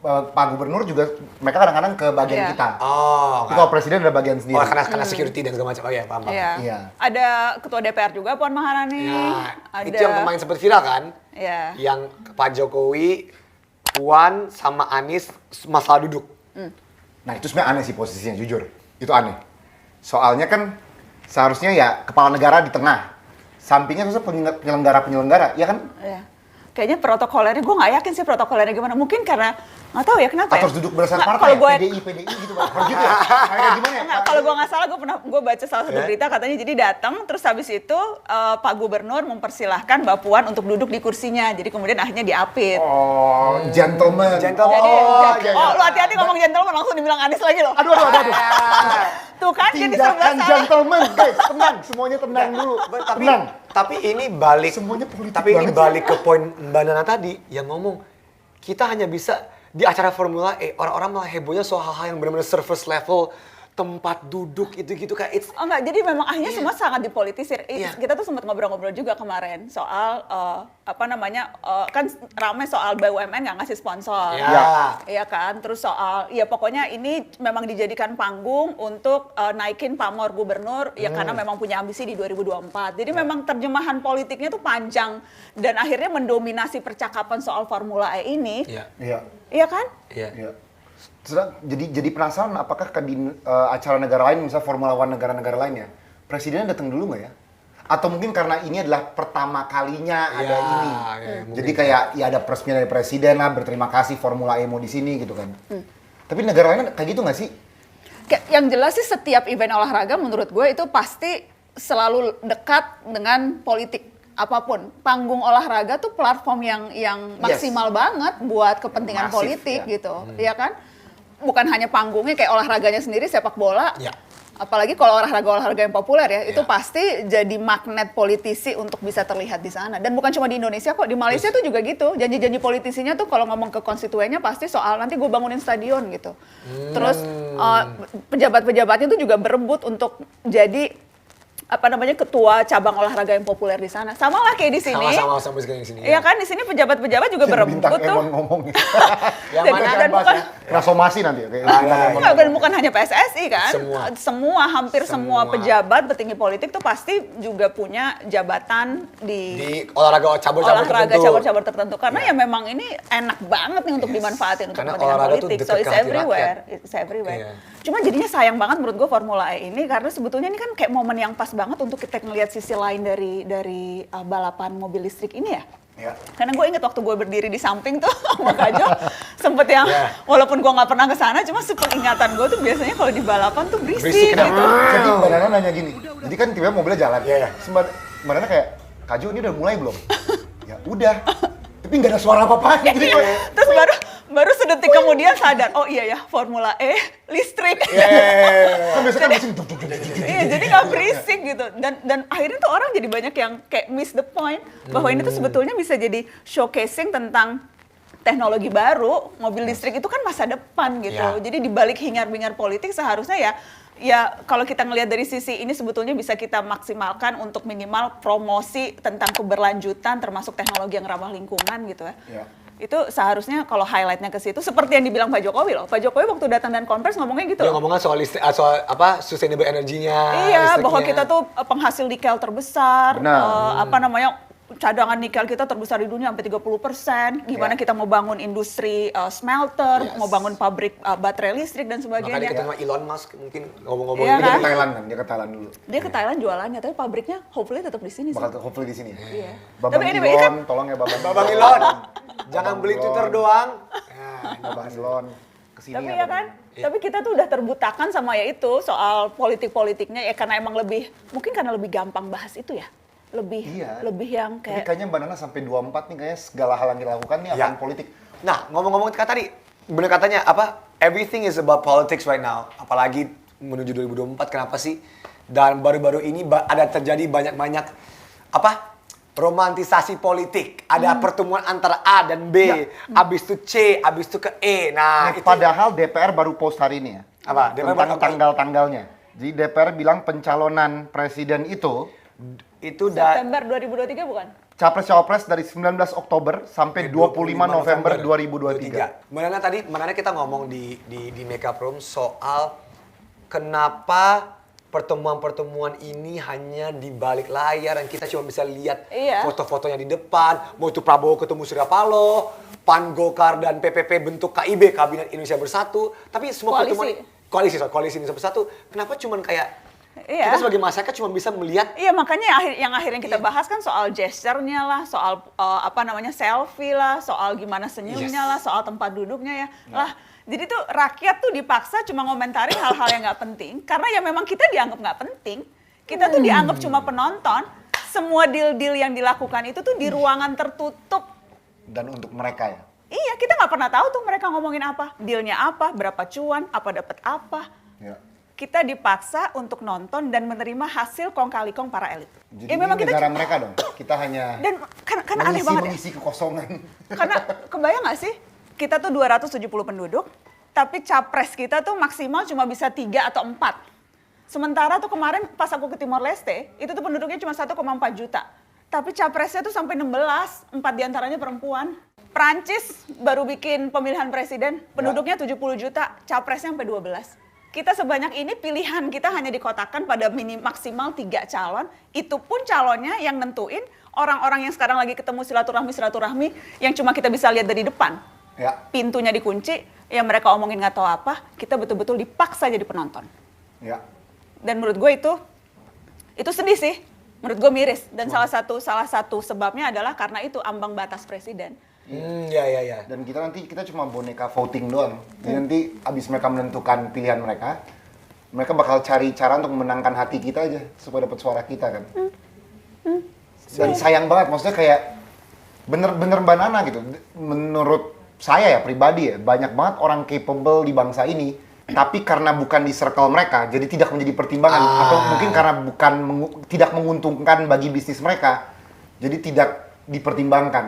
Pak Gubernur juga mereka kadang-kadang ke bagian Iya. kita. Oh, Tapi kalau presiden ada bagian sendiri. karena security dan segala macam. Oh iya, paham. Iya. Iya. Ada ketua DPR juga Puan Maharani. Ya, Ada. itu yang kemarin sempat viral kan? Iya. Yang Pak Jokowi, Puan sama Anies masalah duduk. Nah itu sebenarnya aneh sih posisinya, jujur. Itu aneh. Soalnya kan seharusnya ya kepala negara di tengah. Sampingnya terus penyelenggara-penyelenggara, ya kan? Iya. Kayaknya protokolernya, gue nggak yakin sih protokolernya gimana. Mungkin karena, nggak tahu ya kenapa Atau ya. duduk berdasarkan Nggak, partai, kalau ya? PDI gitu, Pak. Kalau gitu ya? Kayak gimana ya? Nggak, kalau gue nggak salah, gue baca salah satu berita katanya jadi datang, terus habis itu Pak Gubernur mempersilahkan Mbak Puan untuk duduk di kursinya. Jadi kemudian akhirnya diapit. Oh, gentleman. Gentleman. Jadi, Oh, lo hati-hati ngomong gentleman langsung dibilang Anies lagi loh. Aduh. Tuh kan jadi serba Tindakan salah. gentleman, guys. Tenang, semuanya tenang dulu. Tapi Tenang. tapi ini balik Semuanya politik tapi ini banget balik ke poin Mbak Nana tadi yang ngomong kita hanya bisa di acara Formula E orang-orang malah hebohnya soal hal-hal yang benar-benar surface level, tempat duduk itu-gitu kayak it's Oh enggak, jadi memang akhirnya Iya. semua sangat dipolitisir. Iya. Kita tuh sempat ngobrol-ngobrol juga kemarin soal kan ramai soal BUMN nggak ngasih sponsor. Ya. Iya kan, terus soal ya pokoknya ini memang dijadikan panggung untuk naikin pamor gubernur ya karena memang punya ambisi di 2024. Jadi memang terjemahan politiknya tuh panjang dan akhirnya mendominasi percakapan soal Formula E ini. Iya. Iya. Iya kan? Iya. Iya. Jadi penasaran apakah di acara negara lain, misalnya Formula One negara-negara lain ya, presidennya datang dulu nggak ya? Atau mungkin karena ini adalah pertama kalinya ada Ya, ini. ya, Jadi mungkin. kayak ya ada peresmian dari presiden lah, berterima kasih Formula E mau di sini gitu kan. Tapi negara lain kayak gitu nggak sih? Yang jelas sih setiap event olahraga menurut gue itu pasti selalu dekat dengan politik apapun. Panggung olahraga tuh platform yang maksimal banget buat kepentingan Masif, politik ya. gitu, ya kan? Bukan hanya panggungnya kayak olahraganya sendiri sepak bola. Ya. Apalagi kalau olahraga yang populer ya, itu Ya. pasti jadi magnet politisi untuk bisa terlihat di sana. Dan bukan cuma di Indonesia kok, di Malaysia tuh juga gitu. Janji-janji politisinya tuh kalau ngomong ke konstituennya pasti soal nanti gue bangunin stadion gitu. Terus pejabat-pejabatnya tuh juga berebut untuk jadi ketua cabang olahraga yang populer di sana. Sama lah kayak di sini. Sama sekarang di sini. Iya kan, di sini pejabat-pejabat juga berebut Bintang tuh. Emon ngomong. Yang Dan- mana? dan bukan Nah, somasi nanti ya. Kayak Bintang Emon. Enggak, dan bukan hanya PSSI kan. Hampir semua Semua. pejabat petinggi politik tuh pasti juga punya jabatan di Di olahraga cabur-cabur olahraga tertentu. cabur-cabur tertentu. Karena ya memang ini enak banget nih untuk dimanfaatin untuk Karena kepentingan olahraga tuh politik. dekat So ke it's hati everywhere. rakyat. It's everywhere. Iya. Cuma jadinya sayang banget menurut gue Formula E ini karena sebetulnya ini kan kayak momen yang pas banget untuk kita ngelihat sisi lain dari balapan mobil listrik ini ya. Ya. Karena gue inget waktu gue berdiri di samping tuh sama Kajo, sempet yang Yeah. walaupun gue nggak pernah ke sana, cuma sepengingatan gue tuh biasanya kalau di balapan tuh berisik, Berisik, gitu. Jadi Mbak Nana nanya gini, jadi kan tiba-tiba mobilnya jalan. Iya, iya. Terus Mbak Nana kayak, Kaju ini udah mulai belum? Ya udah. Tapi nggak ada suara apa-apa. Jadi Iya. kayak, Terus baru sedetik kemudian sadar, oh iya ya Formula E listrik. kan biasanya kan mesin Iya, jadi nggak berisik gitu. Dan akhirnya tuh orang jadi banyak yang kayak miss the point bahwa ini tuh sebetulnya bisa jadi showcasing tentang teknologi baru, mobil listrik itu kan masa depan gitu. Ya. Jadi di balik hingar-bingar politik seharusnya ya kalau kita ngelihat dari sisi ini sebetulnya bisa kita maksimalkan untuk minimal promosi tentang keberlanjutan termasuk teknologi yang ramah lingkungan gitu ya. Ya. Itu seharusnya kalau highlightnya ke situ seperti yang dibilang Pak Jokowi loh. Pak Jokowi waktu datang dan konvers ngomongnya gitu Dia loh. ngomongnya soal listrik, soal apa sustainable energinya. Iya, listriknya. bahwa kita tuh penghasil nikel terbesar, Benar. cadangan nikel kita terbesar di dunia sampai 30%. Gimana Ya. kita mau bangun industri smelter, Yes. mau bangun pabrik baterai listrik dan Makanya sebagainya. kita sama Elon Musk mungkin ngomong-ngomong Iya gitu. dia kan? ke Thailand kan, dia ke Thailand dulu. Dia ke Thailand jualannya, tapi pabriknya hopefully tetap di sini sih. Bakal hopefully di sini. Iya. Babang Tapi anyway, Elon, kan- tolong ya Babang. Babang Elon, jangan Babang beli Elon. Twitter doang. Nah, Babang Elon kesini Tapi ya. ya kan, tapi kita tuh udah terbutakan sama ya itu soal politik-politiknya ya karena emang mungkin karena lebih gampang bahas itu ya. Lebih yang Tapi kayak kayaknya Mbak Nana sampai 24 nih kayaknya segala hal yang dilakukan nih akan Ya. politik. Nah, ngomong-ngomong tadi, bener katanya apa? Everything is about politics right now. Apalagi menuju 2024, kenapa sih? Dan baru-baru ini ada terjadi banyak-banyak apa? Romantisasi politik. Ada pertemuan antara A dan B, abis itu C, abis itu ke E. Nah, itu Padahal DPR baru post hari ini ya. Apa? DPR Tentang baru- tanggal-tanggalnya. Jadi DPR bilang pencalonan presiden itu September 2023 bukan? Capres-Cawapres dari 19 Oktober sampai 25 November 2023. Mana kita ngomong di Makeup Room soal kenapa pertemuan-pertemuan ini hanya di balik layar dan kita cuma bisa lihat Iya. foto-fotonya di depan, mau itu Prabowo ketemu Surya Paloh, PAN, Golkar dan PPP bentuk KIB, Kabinet Indonesia Bersatu, tapi semua Koalisi. pertemuan koalisi Indonesia Bersatu, kenapa cuman kayak Iya. kita sebagai masyarakat cuma bisa melihat Iya, makanya yang akhirnya kita bahas kan soal gesture-nya lah, soal selfie lah, soal gimana senyumnya Yes. lah, soal tempat duduknya ya. Lah, jadi tuh rakyat tuh dipaksa cuma ngomentarin hal-hal yang nggak penting karena ya memang kita dianggap nggak penting. Kita tuh dianggap cuma penonton. Semua deal-deal yang dilakukan itu tuh di ruangan tertutup. Dan untuk mereka ya. Iya, kita nggak pernah tahu tuh mereka ngomongin apa, dealnya apa, berapa cuan, apa dapat apa. Ya. kita dipaksa untuk nonton dan menerima hasil kong kali kong para elit. Jadi ini negara mereka dong. Kita hanya dan kan aneh banget ya. mengisi kekosongan. Karena kebayang nggak sih, kita tuh 270 penduduk, tapi capres kita tuh maksimal cuma bisa 3 atau 4. Sementara tuh kemarin pas aku ke Timor Leste, itu tuh penduduknya cuma 1,4 juta. Tapi capresnya tuh sampai 16, 4 diantaranya perempuan. Prancis baru bikin pemilihan presiden, penduduknya 70 juta, capresnya sampai 12. Kita sebanyak ini pilihan kita hanya dikotakan pada maksimal 3 calon, itu pun calonnya yang nentuin orang-orang yang sekarang lagi ketemu silaturahmi yang cuma kita bisa lihat dari depan. Ya. Pintunya dikunci, yang mereka omongin nggak tahu apa, kita betul-betul dipaksa jadi penonton. Ya. Dan menurut gue itu sedih sih, menurut gue miris. Dan salah satu sebabnya adalah karena itu ambang batas presiden. Ya. Dan kita cuma boneka voting doang. Jadi nanti abis mereka menentukan pilihan mereka bakal cari cara untuk memenangkan hati kita aja supaya dapat suara kita kan. Dan sayang banget, maksudnya kayak bener-bener banana gitu. Menurut saya ya pribadi ya, banyak banget orang capable di bangsa ini, tapi karena bukan di circle mereka, jadi tidak menjadi pertimbangan, atau mungkin karena tidak menguntungkan bagi bisnis mereka, jadi tidak dipertimbangkan.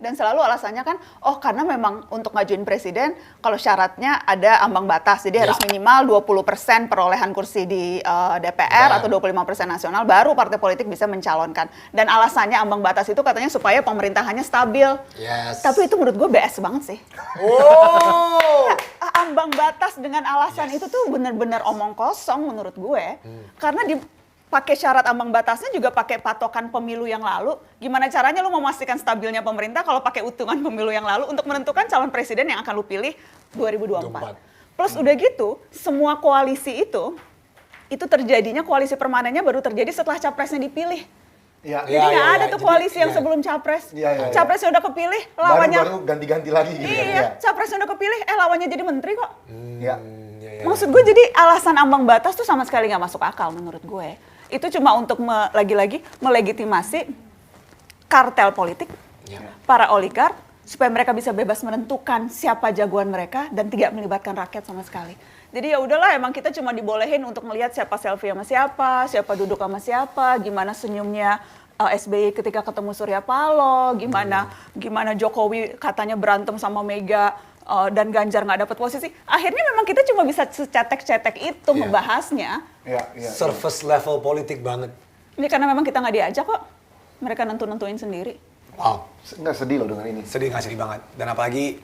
Dan selalu alasannya kan, karena memang untuk ngajuin presiden, kalau syaratnya ada ambang batas, jadi harus minimal 20% perolehan kursi di DPR atau 25% nasional, baru partai politik bisa mencalonkan. Dan alasannya ambang batas itu katanya supaya pemerintahannya stabil. Yes. Tapi itu menurut gue BS banget sih. Oh. Ambang batas dengan alasan itu tuh benar-benar omong kosong menurut gue. Karena pakai syarat ambang batasnya juga pakai patokan pemilu yang lalu. Gimana caranya lu memastikan stabilnya pemerintah kalau pakai hitungan pemilu yang lalu untuk menentukan calon presiden yang akan lu pilih 2024. Plus udah gitu, semua koalisi itu terjadinya, koalisi permanennya baru terjadi setelah capresnya dipilih. Ya. Jadi nggak ada tuh koalisi yang sebelum capres. Capresnya udah kepilih, lawannya Baru ganti-ganti lagi gitu kan. Iya, capresnya udah kepilih, lawannya jadi menteri kok. Ya. Maksud gue jadi alasan ambang batas tuh sama sekali nggak masuk akal menurut gue. Itu cuma untuk lagi-lagi melegitimasi kartel politik, para oligark, supaya mereka bisa bebas menentukan siapa jagoan mereka dan tidak melibatkan rakyat sama sekali. Jadi ya udahlah, emang kita cuma dibolehin untuk melihat siapa selfie sama siapa duduk sama siapa, gimana senyumnya SBY ketika ketemu Surya Paloh, gimana Jokowi katanya berantem sama Mega. Dan Ganjar nggak dapat posisi, akhirnya memang kita cuma bisa cetek-cetek itu membahasnya. Surface level politik banget. Ini karena memang kita nggak diajak kok, mereka nentuin sendiri. Wow, Nggak sedih loh dengan ini. sedih banget. Dan apalagi,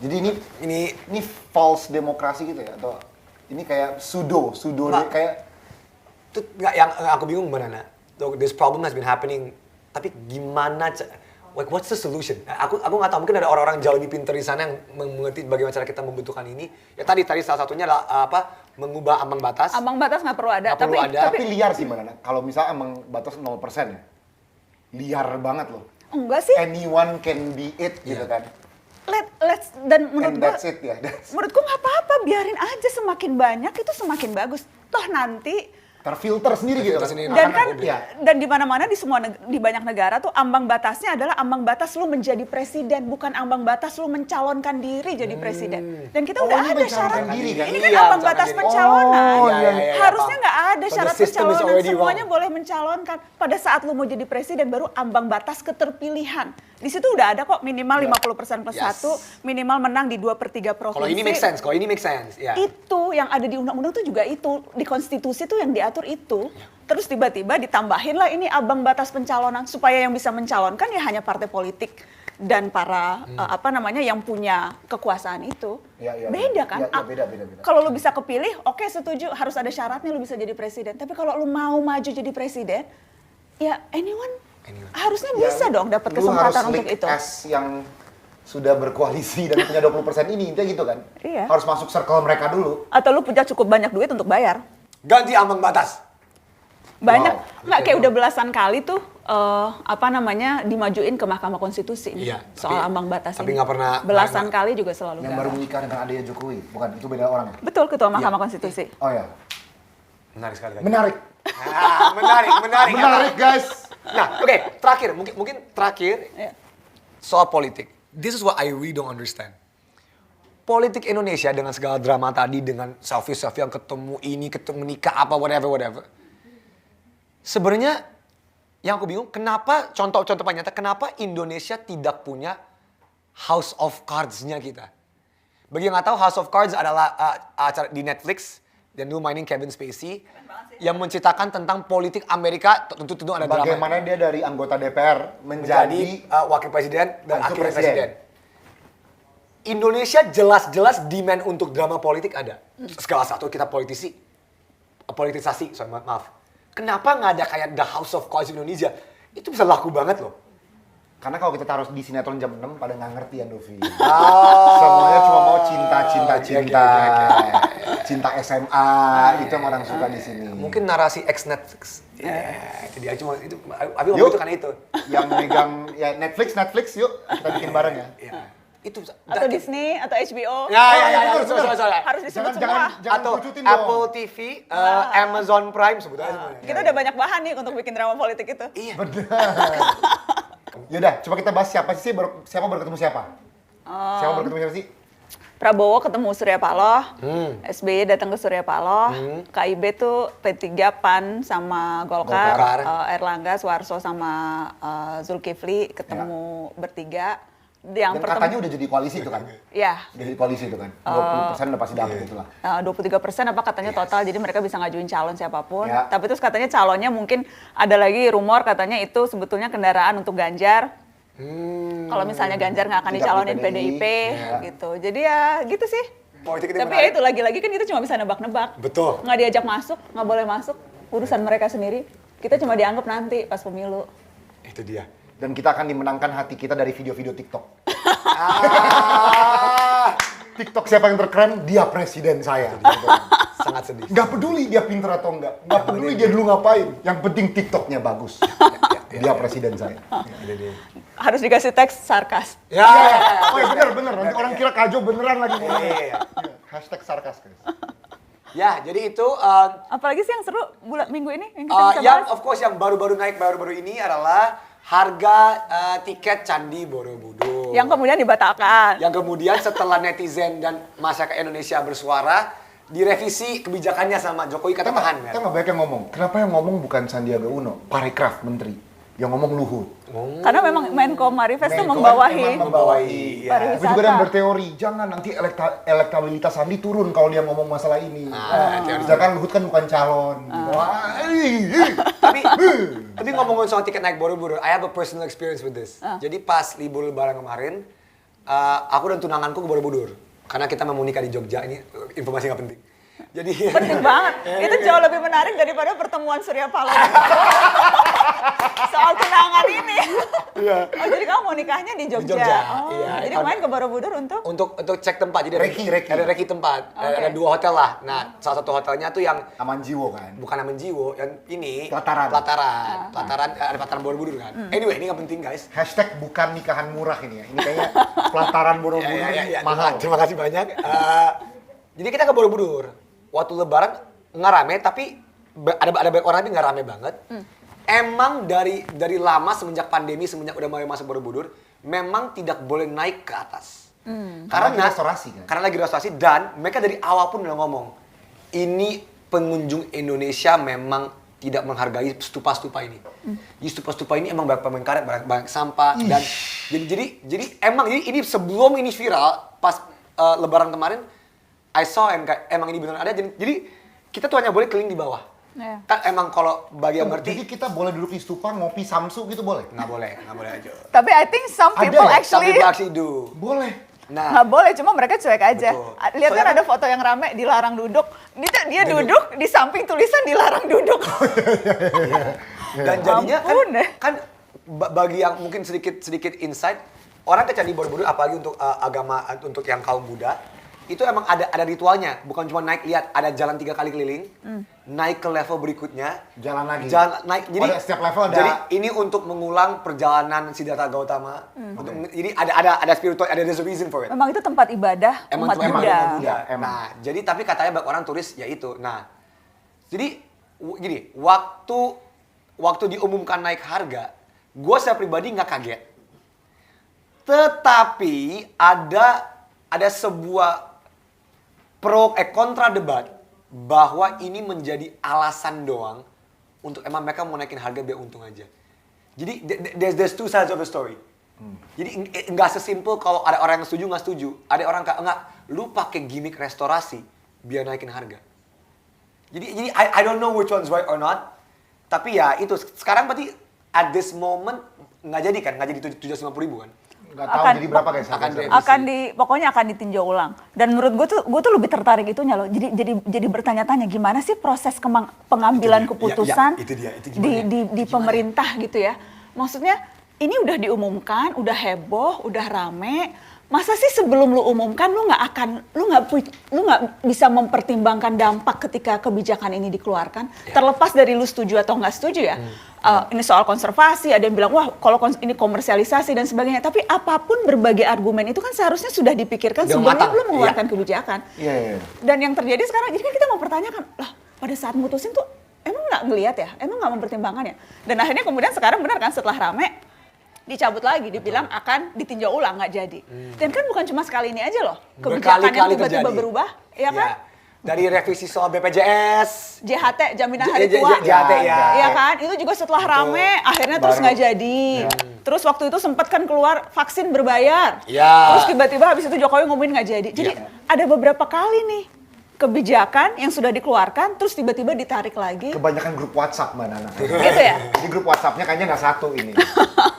Jadi ini false demokrasi gitu ya, atau ini kayak pseudo Nggak. kayak itu nggak, yang aku bingung Banana. This problem has been happening, tapi gimana? Like, what's the solution? Aku nggak tahu, mungkin ada orang-orang jauh lebih pintar di sana yang mengerti bagaimana cara kita membentukkan ini. Ya tadi salah satunya adalah mengubah ambang batas. Ambang batas nggak perlu ada, Nggak perlu ada. tapi liar sih Mbak. Kalau misalnya emang batas 0% ya, liar banget loh. enggak sih. Anyone can be it gitu kan. Dan menurut And gua, that's it ya. menurutku nggak apa-apa, biarin aja, semakin banyak itu semakin bagus. Toh nanti Terfilter sendiri gitu kan. Terfilter sendiri. dan Makan kan publik. dan di mana-mana di banyak negara tuh ambang batasnya adalah ambang batas lu menjadi presiden, bukan ambang batas lu mencalonkan diri jadi presiden. Dan kita udah ini ada mencalonkan syarat. diri kan? Ini kan Iya, ambang batas mencalonkan diri. pencalonan. Oh, iya. Harusnya nggak ada So, the syarat system is pencalonan, already semuanya wrong. boleh mencalonkan. Pada saat lu mau jadi presiden baru ambang batas keterpilihan. Di situ udah ada kok minimal 50% plus Yes. 1, minimal menang di 2/3 provinsi. Kalau ini make sense, ya. Itu yang ada di undang-undang tuh juga itu, di konstitusi tuh yang diatur itu. Terus tiba-tiba ditambahin lah ini ambang batas pencalonan supaya yang bisa mencalonkan ya hanya partai politik dan para yang punya kekuasaan itu. Iya. Beda kan? Iya, beda. Kalau lu bisa kepilih, oke setuju, harus ada syaratnya lu bisa jadi presiden. Tapi kalau lu mau maju jadi presiden, ya anyone. Harusnya bisa dong dapat kesempatan untuk itu. Lu harus yang sudah berkoalisi dan punya 20% ini, intinya gitu kan? Iya. Harus masuk circle mereka dulu. Atau lu punya cukup banyak duit untuk bayar. Ganti ambang batas. Banyak, Wow. nggak kayak udah belasan kali tuh dimajuin ke Mahkamah Konstitusi nih, Iya, soal tapi- ambang batas tapi ini. nggak pernah- Belasan kali juga selalu Yang gagal. baru menikah dengan adanya Jokowi, bukan? Itu beda orang ya? Betul, ketua Mahkamah Konstitusi. Oh ya, Menarik sekali. menarik. Menarik. Guys. Nah, oke, terakhir, mungkin terakhir Iya. soal politik. This is what I really don't understand. politik Indonesia dengan segala drama tadi, dengan selfie yang ketemu ini, ketemu nikah apa whatever. Sebenarnya yang aku bingung, kenapa contoh nyata, kenapa Indonesia tidak punya House of Cards-nya kita? Bagi yang nggak tahu, House of Cards adalah acara di Netflix dan dulu mainin Kevin Spacey yang menceritakan tentang politik Amerika. Tentu ada drama. Bagaimana dia dari anggota DPR menjadi wakil presiden dan wakil akhirnya presiden. presiden. Indonesia jelas-jelas demand untuk drama politik ada. Skala satu kita politisasi, maaf. Kenapa nggak ada kayak The House of Cards Indonesia? Itu bisa laku banget loh. karena kalau kita taruh di sinetron jam 6 pada nggak ngerti ya Dovi. Semuanya cuma mau cinta. Cinta SMA itu yang orang suka di sini. Mungkin narasi ex Netflix. Itu dia cuma itu. Abi Yuk. membutuhkan itu. Yang megang ya Netflix yuk kita bikin bareng ya. Iya. Itu Atau Disney, atau HBO. Ya, betul. sorry. Harus disebut Jangan semua. jangan Atau kucutin dong. Apple TV, Amazon Prime sebut aja semuanya. Kita udah banyak bahan nih untuk bikin drama politik itu. Iya. Yaudah, coba kita bahas siapa baru ketemu siapa? Siapa baru ketemu siapa sih? Prabowo ketemu Surya Paloh, SBY datang ke Surya Paloh, KIB tuh P3 PAN sama Golkar. Golkar, Erlangga, Suarso sama Zulkifli ketemu bertiga. Dan katanya udah jadi koalisi itu kan? Ya, Udah jadi koalisi itu kan? 20% udah pasti dapet itu lah. 23% apa katanya total, jadi mereka bisa ngajuin calon siapapun. Ya. Tapi terus katanya calonnya mungkin ada lagi rumor katanya itu sebetulnya kendaraan untuk Ganjar. Kalau misalnya Ganjar nggak akan Tidak dicalonin di PDI, PDIP ya. gitu. Jadi ya gitu sih. Politik itu Tapi menarik. ya itu lagi-lagi kan kita cuma bisa nebak-nebak. Betul. Nggak diajak masuk, nggak boleh masuk. Urusan mereka sendiri. Kita cuma dianggap nanti pas pemilu. Itu dia. Dan kita akan dimenangkan hati kita dari video-video TikTok. TikTok siapa yang terkeren, dia presiden saya. Sangat sedih. Nggak peduli dia pinter atau enggak. Nggak peduli dia dulu ngapain. Yang penting TikToknya bagus. Dia presiden saya. Harus dikasih teks sarkas. Ya. Oh ya bener. Nanti orang kira Kajo beneran lagi ngomong. Iya. Hashtag sarkas guys. Ya, jadi itu Apalagi sih yang seru minggu ini yang kita bisa yang bahas? of course yang baru-baru naik baru-baru ini adalah harga tiket Candi Borobudur. Yang kemudian dibatalkan. Yang kemudian setelah netizen dan masyarakat Indonesia bersuara, direvisi kebijakannya sama Jokowi kata tahan. Kita nggak banyak yang ngomong. Kenapa yang ngomong bukan Sandiaga Uno? Parekraf Menteri. Yang ngomong Luhut. Karena memang Menko Marifest itu Menko membawahi. emang membawahi. Iya. Pariwisata. Gue juga ada yang berteori, jangan nanti elektabilitas Sandi turun kalau dia ngomong masalah ini. Sedangkan Luhut kan bukan calon. Wah, Tapi ngomongin soal tiket naik Borobudur, I have a personal experience with this. Jadi pas libur lebaran kemarin, aku dan tunanganku ke Borobudur. Karena kita mau nikah di Jogja, ini informasi nggak penting. Jadi Penting banget. Itu jauh lebih menarik daripada pertemuan Surya Paloh. Soal tunangan ini. Oh, jadi kamu mau nikahnya di Jogja? Jogja, Oh, iya. jadi kemarin ke Borobudur untuk? untuk cek tempat, jadi Reki. ada reki tempat, ada 2 hotel lah. Nah, salah satu hotelnya tuh yang Aman Jiwo kan. bukan Aman Jiwo, yang ini Pelataran. ada pelataran Borobudur kan. Anyway, ini nggak penting guys. Hashtag bukan nikahan murah ini ya. Ini kayaknya pelataran Borobudur ini mahal. Terima kasih banyak. Jadi kita ke Borobudur. Waktu lebaran nggak rame, tapi ada banyak orang tapi nggak rame banget. Emang dari lama semenjak pandemi, semenjak udah mulai masuk Borobudur, memang tidak boleh naik ke atas. Karena lagi restorasi kan? Karena lagi restorasi dan mereka dari awal pun udah ngomong, ini pengunjung Indonesia memang tidak menghargai stupa-stupa ini. Di stupa-stupa ini emang banyak permen karet, banyak sampah dan jadi emang ini sebelum ini viral pas lebaran kemarin I saw emang ini benar ada jadi kita tuh hanya boleh keliling di bawah. Iya. Kan emang kalau bagi yang Jadi ngerti kita boleh duduk di stupa ngopi samsu gitu boleh? nggak boleh aja. Tapi I think some Ada people ya? Some actually people actually do. Boleh. Nah, nggak boleh, cuma mereka cuek aja. Betul. Lihat kan Soalnya ada foto yang rame dilarang duduk. Dia duduk di samping tulisan dilarang duduk. dan jadinya Ampun deh. kan bagi yang mungkin sedikit insight, orang ke Candi Borobudur apalagi untuk agama untuk yang kaum Buddha, itu emang ada ritualnya, bukan cuma naik lihat, ada jalan 3 kali keliling, naik ke level berikutnya, Jalan lagi. naik. Jadi ada setiap level ada. Jadi ini untuk mengulang perjalanan Siddhartha Gautama. Jadi ada spiritual, there's a reason for it. Memang itu tempat ibadah umat Emang Buddha. Buddha. Emang. Nah, jadi tapi katanya banyak orang turis ya itu. Nah, jadi gini, waktu diumumkan naik harga, gue secara pribadi nggak kaget. Tetapi ada ada sebuah kontra debat bahwa ini menjadi alasan doang untuk emang mereka mau naikin harga biar untung aja. Jadi there's two sides of the story. Jadi nggak sesimpel kalau ada orang yang setuju nggak setuju, ada orang nggak, lu pakai gimmick restorasi biar naikin harga. Jadi I don't know which one's right or not. Tapi ya itu sekarang berarti at this moment nggak jadi kan, nggak jadi 750.000 kan? Nggak tahu jadi berapa guys? Pokoknya akan ditinjau ulang. Dan menurut gue tuh lebih tertarik itunya loh. Jadi bertanya-tanya gimana sih proses pengambilan keputusan itu dia. di pemerintah gitu ya. Maksudnya ini udah diumumkan, udah heboh, udah rame. Masa sih sebelum lu umumkan lu nggak bisa mempertimbangkan dampak ketika kebijakan ini dikeluarkan, terlepas dari lu setuju atau nggak setuju ya. Ini soal konservasi, ada yang bilang wah kalau ini komersialisasi dan sebagainya. Tapi apapun berbagai argumen itu kan seharusnya sudah dipikirkan sebelum lu mengeluarkan kebijakan. Dan yang terjadi sekarang, jadi kan kita mempertanyakan lah pada saat mutusin tuh emang nggak ngelihat ya, emang nggak mempertimbangkan ya. Dan akhirnya kemudian sekarang benar kan setelah rame dicabut lagi, dibilang akan ditinjau ulang, nggak jadi. Dan kan bukan cuma sekali ini aja loh, kebijakan yang tiba-tiba berubah, ya kan? Dari revisi soal BPJS, JHT, jaminan hari tua, JHT ya kan? Itu juga setelah rame, akhirnya terus nggak jadi. Terus waktu itu sempat kan keluar vaksin berbayar, terus tiba-tiba habis itu Jokowi ngumumin nggak jadi. Jadi ada beberapa kali nih kebijakan yang sudah dikeluarkan terus tiba-tiba ditarik lagi. Kebanyakan grup WhatsApp Mbak Nana. Gitu ya? Di grup WhatsApp-nya kayaknya nggak satu ini.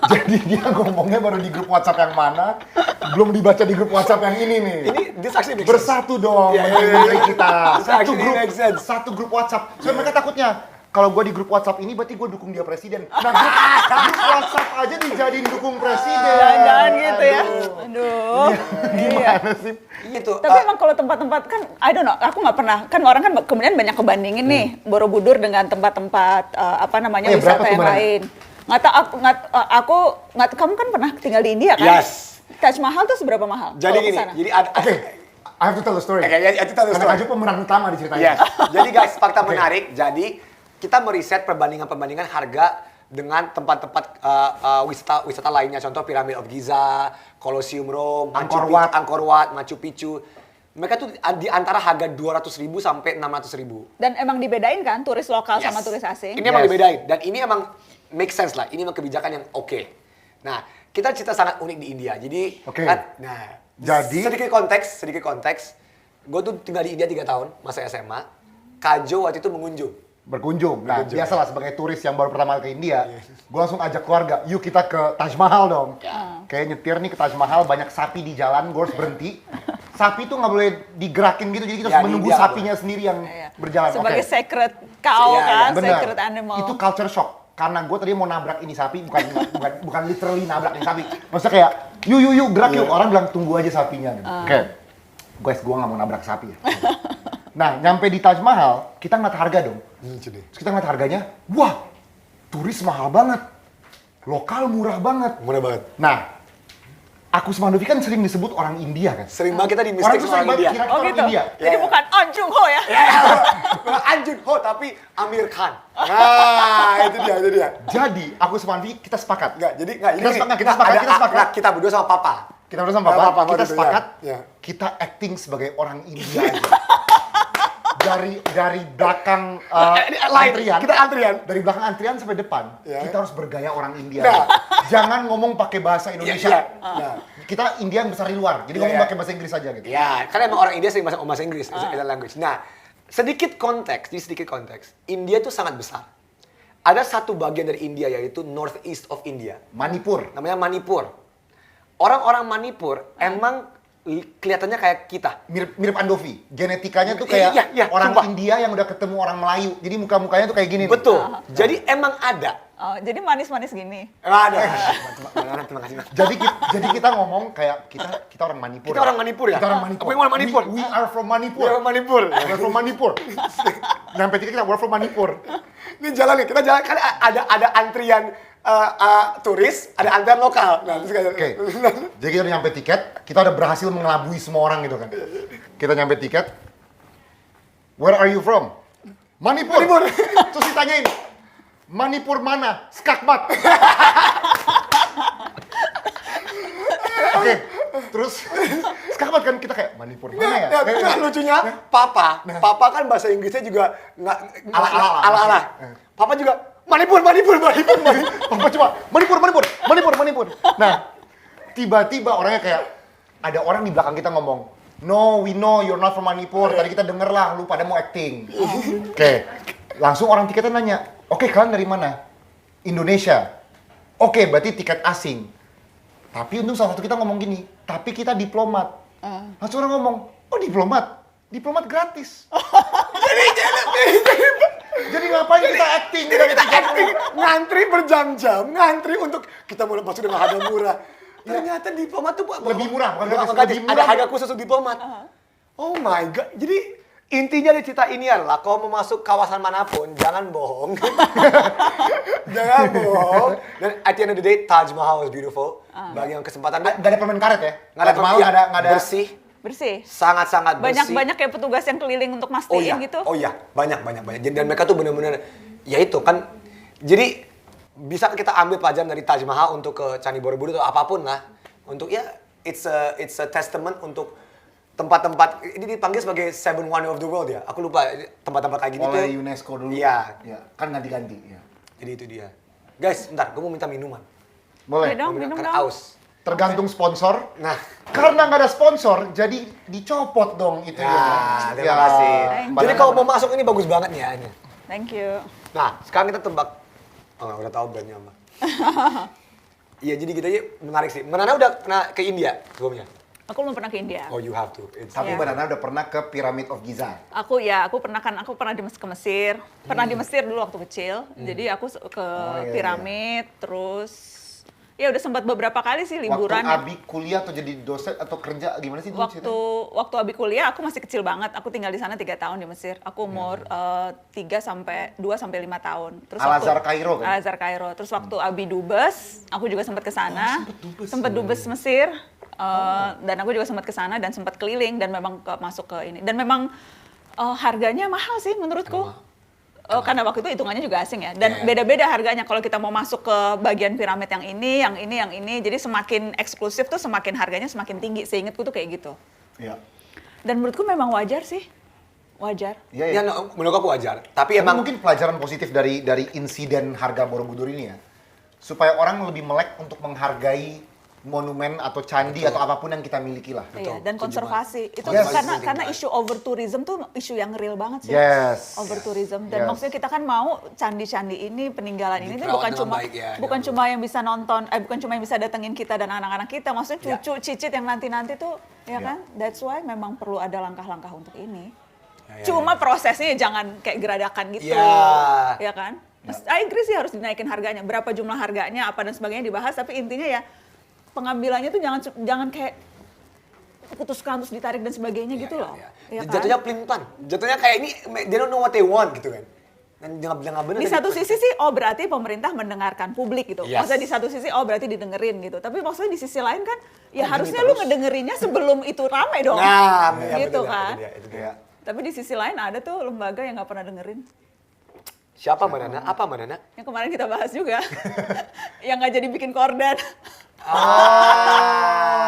Jadi dia ngomongnya baru di grup WhatsApp yang mana, belum dibaca di grup WhatsApp yang ini nih. This actually makes Bersatu dong menteri kita. Satu grup WhatsApp. Soalnya mereka takutnya kalau gue di grup WhatsApp ini berarti gue dukung dia presiden. Nah grup WhatsApp aja dijadiin dukung presiden. Jangan gitu ya. Aduh. Gimana sih? Gitu. Tapi emang kalau tempat-tempat kan, I don't know, aku nggak pernah, kan orang kan kemudian banyak kebandingin nih Borobudur dengan tempat-tempat wisata yang lain. Kamu kan pernah tinggal di India kan? Yes. Taj Mahal tuh seberapa mahal? Jadi gini, jadi ada. I have to tell the story. Karena Kaju pemeran utama di cerita ini. Yes. Jadi guys, fakta menarik. Jadi kita meriset perbandingan harga dengan tempat-tempat wisata lainnya. Contoh Pyramid of Giza, Colosseum Rome, Angkor Wat, Machu Picchu. Mereka tuh di antara harga 200.000 sampai 600.000. Dan emang dibedain kan turis lokal sama turis asing? Ini emang dibedain dan ini emang make sense lah. Ini emang kebijakan yang oke. Nah, kita cerita sangat unik di India. Jadi sedikit konteks. Gue tuh tinggal di India 3 tahun masa SMA. Kajo waktu itu berkunjung. Nah, biasalah sebagai turis yang baru pertama kali ke India, gue langsung ajak keluarga, yuk kita ke Taj Mahal dong. Kayak nyetir nih ke Taj Mahal, banyak sapi di jalan, gue harus berhenti. Sapi tuh nggak boleh digerakin gitu, jadi kita harus menunggu sapinya sendiri yang berjalan. Sebagai sacred cow kan, sacred animal. Itu culture shock. Karena gue tadi mau nabrak ini sapi, bukan literally nabrak ini sapi. Maksudnya kayak, yuk gerak yuk. Orang bilang tunggu aja sapinya. Oke, guys, gue nggak mau nabrak sapi ya. Nah, nyampe di Taj Mahal, kita ngeliat harga dong. Terus kita ngeliat harganya, wah, turis mahal banget. Lokal murah banget. Nah, aku sama Novi kan sering disebut orang India kan? Sering banget kita di mistake sama orang India. Oh gitu? Jadi bukan On Jung Ho ya? Bukan An Jun Ho, tapi Amir Khan. Nah, itu dia. Jadi, aku sama Novi, kita sepakat. Kita sepakat. Kita berdua sama Papa. Kita sepakat, kita acting sebagai orang India aja. Dari belakang antrian, dari belakang antrian sampai depan, kita harus bergaya orang India. Jangan ngomong pakai bahasa Indonesia. Kita India yang besar di luar, jadi ngomong pakai bahasa Inggris aja gitu. Ya, karena emang orang India sering bahasa Inggris, is a language. Nah, sedikit konteks, India itu sangat besar. Ada satu bagian dari India yaitu northeast of India. Manipur. Namanya Manipur. Orang-orang Manipur emang kelihatannya kayak kita. Mirip Andovi. Genetikanya tuh kayak orang India yang udah ketemu orang Melayu. Jadi muka-mukanya tuh kayak gini. Betul. Jadi emang ada. Oh, jadi manis-manis gini. Ada. Terima kasih. Jadi kita ngomong kayak kita orang Manipur. Kita orang Manipur ya? Kita orang Manipur. Apa yang orang Manipur? We are from Manipur. We're from Manipur. Nyampe kita we're from Manipur. Ini jalan nih, kita jalan kan ada antrian turis, ada antrian lokal. Nah, Oke. Jadi kita udah nyampe tiket, kita udah berhasil mengelabui semua orang gitu kan. Kita nyampe tiket. Where are you from? Manipur. Terus ditanyain, Manipur mana? Skakmat. Oke. Terus sekarang kan kita kayak Manipur mana ya? Nah, lucunya papa kan bahasa Inggrisnya juga nggak ala-ala. Papa juga Manipur. Papa cuma Manipur. Nah, tiba-tiba orangnya kayak ada orang di belakang kita ngomong, "No, we know you're not from Manipur. Tadi kita denger lah, lu pada mau acting." Oke. Langsung orang tiketnya nanya, "Oke, kalian dari mana?" "Indonesia." "Oke, berarti tiket asing." Tapi untung salah satu kita ngomong gini, "Tapi kita diplomat." Langsung orang ngomong, "Oh, diplomat? Diplomat gratis." Jadi ngapain kita acting? Kita acting, ngantri berjam-jam, ngantri untuk kita mau masuk dengan harga murah. Ternyata diplomat tuh Lebih murah, bukan bukan gratis, gratis. lebih murah. Ada harga khusus untuk diplomat. Oh my god. Jadi intinya dari cerita ini adalah kalau mau masuk kawasan manapun jangan bohong. Jangan bohong. Dan at the end of the day Taj Mahal is beautiful. Bagi yang kesempatan Gak ada permen karet ya? nggak ada nggak ada bersih. Bersih. Sangat-sangat bersih. Banyak kayak petugas yang keliling untuk mastiin gitu. Oh iya, banyak. Dan mereka tuh benar-benar, ya itu kan. Jadi bisa kita ambil pelajaran dari Taj Mahal untuk ke Candi Borobudur atau apapun lah. Untuk ya, it's a testament untuk tempat-tempat ini dipanggil sebagai Seven Wonder of the World ya. Aku lupa tempat-tempat kayak gini tuh. oleh UNESCO dulu. Iya. Ya, kan ganti-ganti. Ya. Jadi itu dia. Guys, bentar, gue mau minta minuman. Boleh. Iya dong. minum Karena dong. aus. Tergantung sponsor. Nah, Karena nggak ada sponsor, jadi dicopot dong itu ya, ya. terima kasih. Thank Jadi kalau mau masuk ini bagus banget nih ya. Ini. Thank you. Nah, sekarang kita tebak. Oh, udah tahu brandnya apa. Iya, jadi kita aja menarik sih. Mbak Nana udah pernah ke India sebelumnya? Aku belum pernah ke India. Oh, you have to. It's Tapi Iya. Mbak Nana udah pernah ke Pyramid of Giza. Aku pernah ke Mesir. Pernah di Mesir dulu waktu kecil. Jadi aku ke iya, piramid, terus ya udah sempat beberapa kali sih liburan. Waktu Abi kuliah atau jadi dosen atau kerja gimana sih dulu ceritanya? Waktu Abi kuliah aku masih kecil banget. Aku tinggal di sana 3 tahun di Mesir. Aku umur 2 sampai 5 tahun. Terus Al-Azhar Kairo kan? Al-Azhar Kairo. Terus waktu Abi dubes, aku juga sempat ke sana. Sempat dubes Mesir. Dan aku juga sempat ke sana dan sempat keliling dan memang masuk ke ini. Dan memang harganya mahal sih menurutku. Karena waktu itu hitungannya juga asing ya. Dan beda-beda harganya kalau kita mau masuk ke bagian piramid yang ini. Jadi semakin eksklusif tuh semakin harganya semakin tinggi. Seingatku tuh kayak gitu. Iya. Dan menurutku memang wajar sih. Wajar. Iya, Ya, iya. no, menurut aku wajar. Tapi Tapi emang mungkin pelajaran positif dari insiden harga Borobudur ini ya. Supaya orang lebih melek untuk menghargai monumen atau candi atau apapun yang kita miliki lah. Iya, dan setuju konservasi. Itu Yes. karena isu over tourism tuh isu yang real banget sih. Yes. Over tourism. Dan Yes. maksudnya kita kan mau candi-candi ini, peninggalan ini tuh Diperawat bukan dengan cuma baik ya, bukan dengan cuma yang bisa nonton, bukan cuma yang bisa datengin kita dan anak-anak kita, maksudnya cucu, cicit yang nanti-nanti tuh ya kan. That's why memang perlu ada langkah-langkah untuk ini. Cuma prosesnya jangan kayak geradakan gitu. Ya. Ya kan? I agree sih harus dinaikin harganya. Berapa jumlah harganya, apa dan sebagainya dibahas, tapi intinya ya pengambilannya tuh jangan kayak putuskan terus ditarik dan sebagainya gitu loh. Ya kan? Jatuhnya pelin-pelan. Jatuhnya kayak ini, they don't know what they want gitu kan. Dan jangan bener. Di satu sisi sih, berarti pemerintah mendengarkan publik gitu. Yes. Maksudnya di satu sisi, berarti didengerin gitu. Tapi maksudnya di sisi lain kan, ya harusnya lu ngedengerinnya sebelum itu ramai dong. Nah, ya, gitu betul, kan. itu dia. Iya. Tapi di sisi lain ada tuh lembaga yang nggak pernah dengerin. Siapa Mbak Nana? Apa Mbak Nana? Yang kemarin kita bahas juga. Yang nggak jadi bikin korden.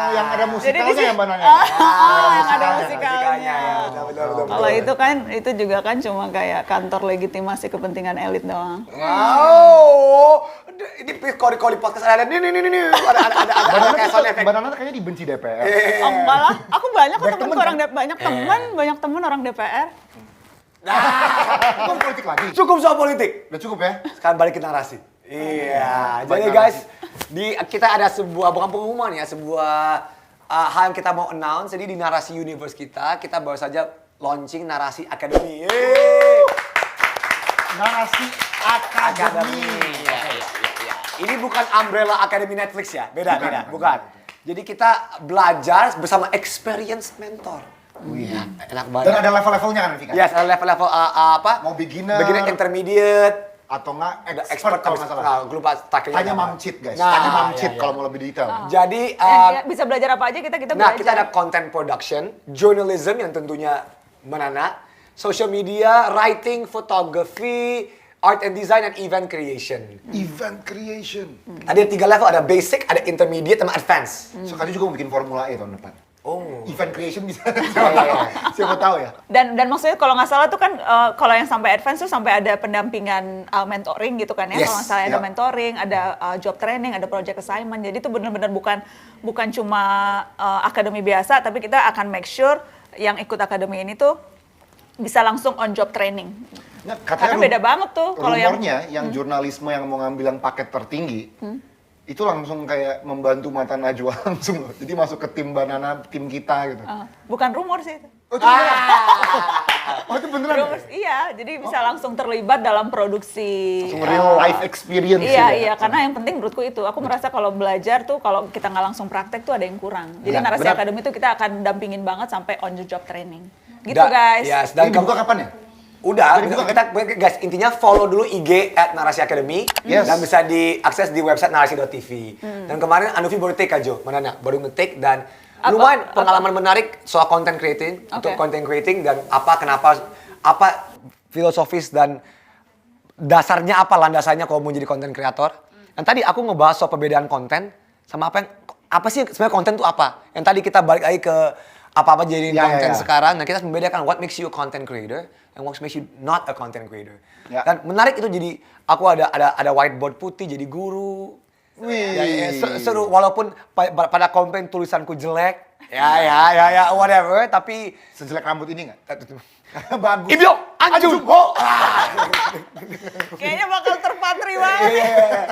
Yang ada Jadi di musikalnya sini- ya Mbak Nana? yang ada musikalnya. Ya, betul. Kalau itu kan, itu juga kan cuma kayak kantor legitimasi kepentingan elit doang. Wow, ini kori podcast ada nih, ada kayak sound effect. Mbak Nana kayaknya dibenci DPR. Oh, enggak lah, aku banyak kok Banyak temen temen, orang kan? banyak temen orang DPR. Kok politik lagi? Cukup soal politik. Udah cukup ya? Sekarang balik ke narasi. Iya, jadi balik ke guys, kita ada sebuah bukan pengumuman ya, sebuah hal yang kita mau announce. Jadi di Narasi Universe kita baru saja launching Narasi Academy. Yeay. Narasi Akademi. Iya. Ini bukan Umbrella Academy Netflix ya, beda, bukan. Jadi kita belajar bersama experience mentor. Wih. Enak Dan banget. ada level-levelnya kan Vika? Yes, ada level-level apa? Mau beginner. Beginner, intermediate, Atau nggak ada expert kalau nggak salah. Nah, gue lupa terakhirnya Tanya apa. Mamcit guys. Nah, Tanya Mamcit iya. kalau mau lebih detail. Jadi, Ya, bisa belajar apa aja kita nah belajar. kita ada content production, journalism yang tentunya menana, social media, writing, photography, art and design, and event creation. Event creation. Ada 3 level, ada basic, ada intermediate, sama advance. So kali juga mau bikin Formula E tahun depan. Oh. Event creation bisa. Siapa tahu ya. Dan maksudnya kalau nggak salah tuh kan kalau yang sampai advance tuh sampai ada pendampingan mentoring gitu kan ya. Yes. Kalau nggak salah ada Ya. mentoring, ada job training, ada project assignment. Jadi itu benar-benar bukan cuma akademi biasa, tapi kita akan make sure yang ikut akademi ini tuh bisa langsung on job training. Nah, Karena beda banget tuh kalau rumornya yang jurnalisme yang mau ngambil yang paket tertinggi itu langsung kayak membantu mata Najwa langsung loh. Jadi masuk ke tim Banana, tim kita gitu. bukan rumor sih itu. Oh, itu beneran? Oh, itu beneran? Rumor, iya, jadi bisa langsung terlibat dalam produksi. Langsung real life experience Iya, ya? iya, karena yang penting menurutku itu. Aku merasa kalau belajar tuh, kalau kita nggak langsung praktek tuh ada yang kurang. Jadi Benar, narasi benar. akademi itu kita akan dampingin banget sampai on the job training. Gitu Da- guys. Yes, Ini dan dibuka kapan ya? Udah, Udah dibuka, kita guys, intinya follow dulu IG @narasi academy Yes. dan bisa diakses di website narasi.tv. Dan kemarin Anufi baru take aja, baru nge-take dan Apa? lumayan pengalaman menarik soal content creating, untuk Oke. content creating dan apa filosofis dan dasarnya apa landasannya kalau mau jadi content creator. Dan tadi aku ngebahas soal perbedaan konten sama apa sih sebenarnya konten itu apa? Yang tadi kita balik lagi ke apa-apa jadi Ya, konten ya, ya. sekarang. Nah, kita harus membedakan what makes you a content creator and what makes you not a content creator. Ya. Dan menarik itu jadi aku ada whiteboard putih jadi guru. Wih. Ya, seru walaupun pada konten tulisanku jelek. Ya, whatever, tapi Sejelek rambut ini nggak? Bagus. Ibyo, Anjung. Oh. Kayaknya bakal terpatri banget.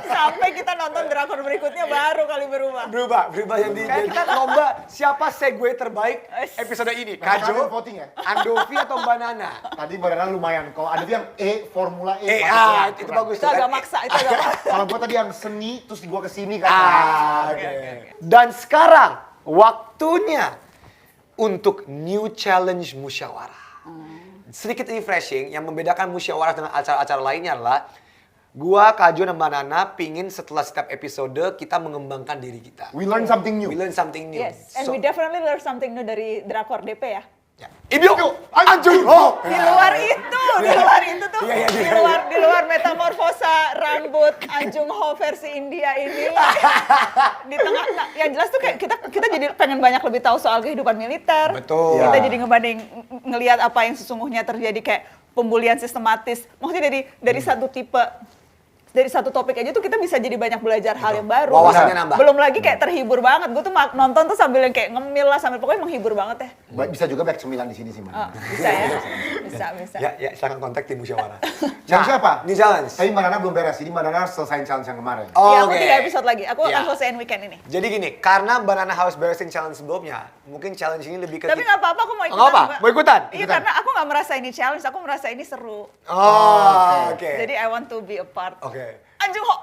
Sampai kita nonton drakor berikutnya baru kali berubah. Berubah yang jadi kita lomba siapa segue terbaik episode ini. Kalian Kajo, voting ya? Andovi atau Banana? Tadi Banana lumayan. Kalau ada yang Formula E. Itu kurang. bagus Itu tuh, agak kan? maksa, itu agak maksa. Kalau gua tadi yang seni, terus gua kesini kan. Oke. Dan sekarang waktunya untuk new challenge musyawarah. Sedikit refreshing, yang membedakan musyawarah dengan acara-acara lainnya adalah gua, Kajo, dan Banana pingin setelah setiap episode kita mengembangkan diri kita. We learn something new. We learn something new. Yes, and So- we definitely learn something new dari drakor DP ya. Ya. Ibyo, Anjung. Oh. Di luar itu tuh, Iya, di luar metamorfosa rambut Anjung Ho versi India ini. Di tengah, nah, yang jelas tuh kayak kita jadi pengen banyak lebih tahu soal kehidupan militer. Betul. Kita Ya. jadi ngelihat apa yang sesungguhnya terjadi kayak pembulian sistematis. Maksudnya dari satu tipe. Dari satu topik aja tuh kita bisa jadi banyak belajar hal yang baru. Wawasannya nambah. Belum lagi kayak terhibur banget. Gue tuh nonton tuh sambil yang kayak ngemil lah, sambil pokoknya menghibur banget ya. Bisa juga back cemilan di sini sih, Man. Bisa ya? Bisa. Ya, silakan kontak tim musyawarah. Challenge apa? Ini challenge. Tapi Banana belum beres. Jadi Banana harus selesaiin challenge yang kemarin. Oh, Iya, aku oke. 3 episode lagi. Aku akan Ya. selesaiin weekend ini. Jadi gini, karena Banana harus beresin challenge sebelumnya, mungkin challenge ini lebih ke Tapi nggak apa-apa, aku mau ikutan. Nggak apa? Mbak. Mau ikutan? Iya, karena aku nggak merasa ini challenge, aku merasa ini seru. Oh, oke. Jadi I want to be a part. Oke. Anjung Ho!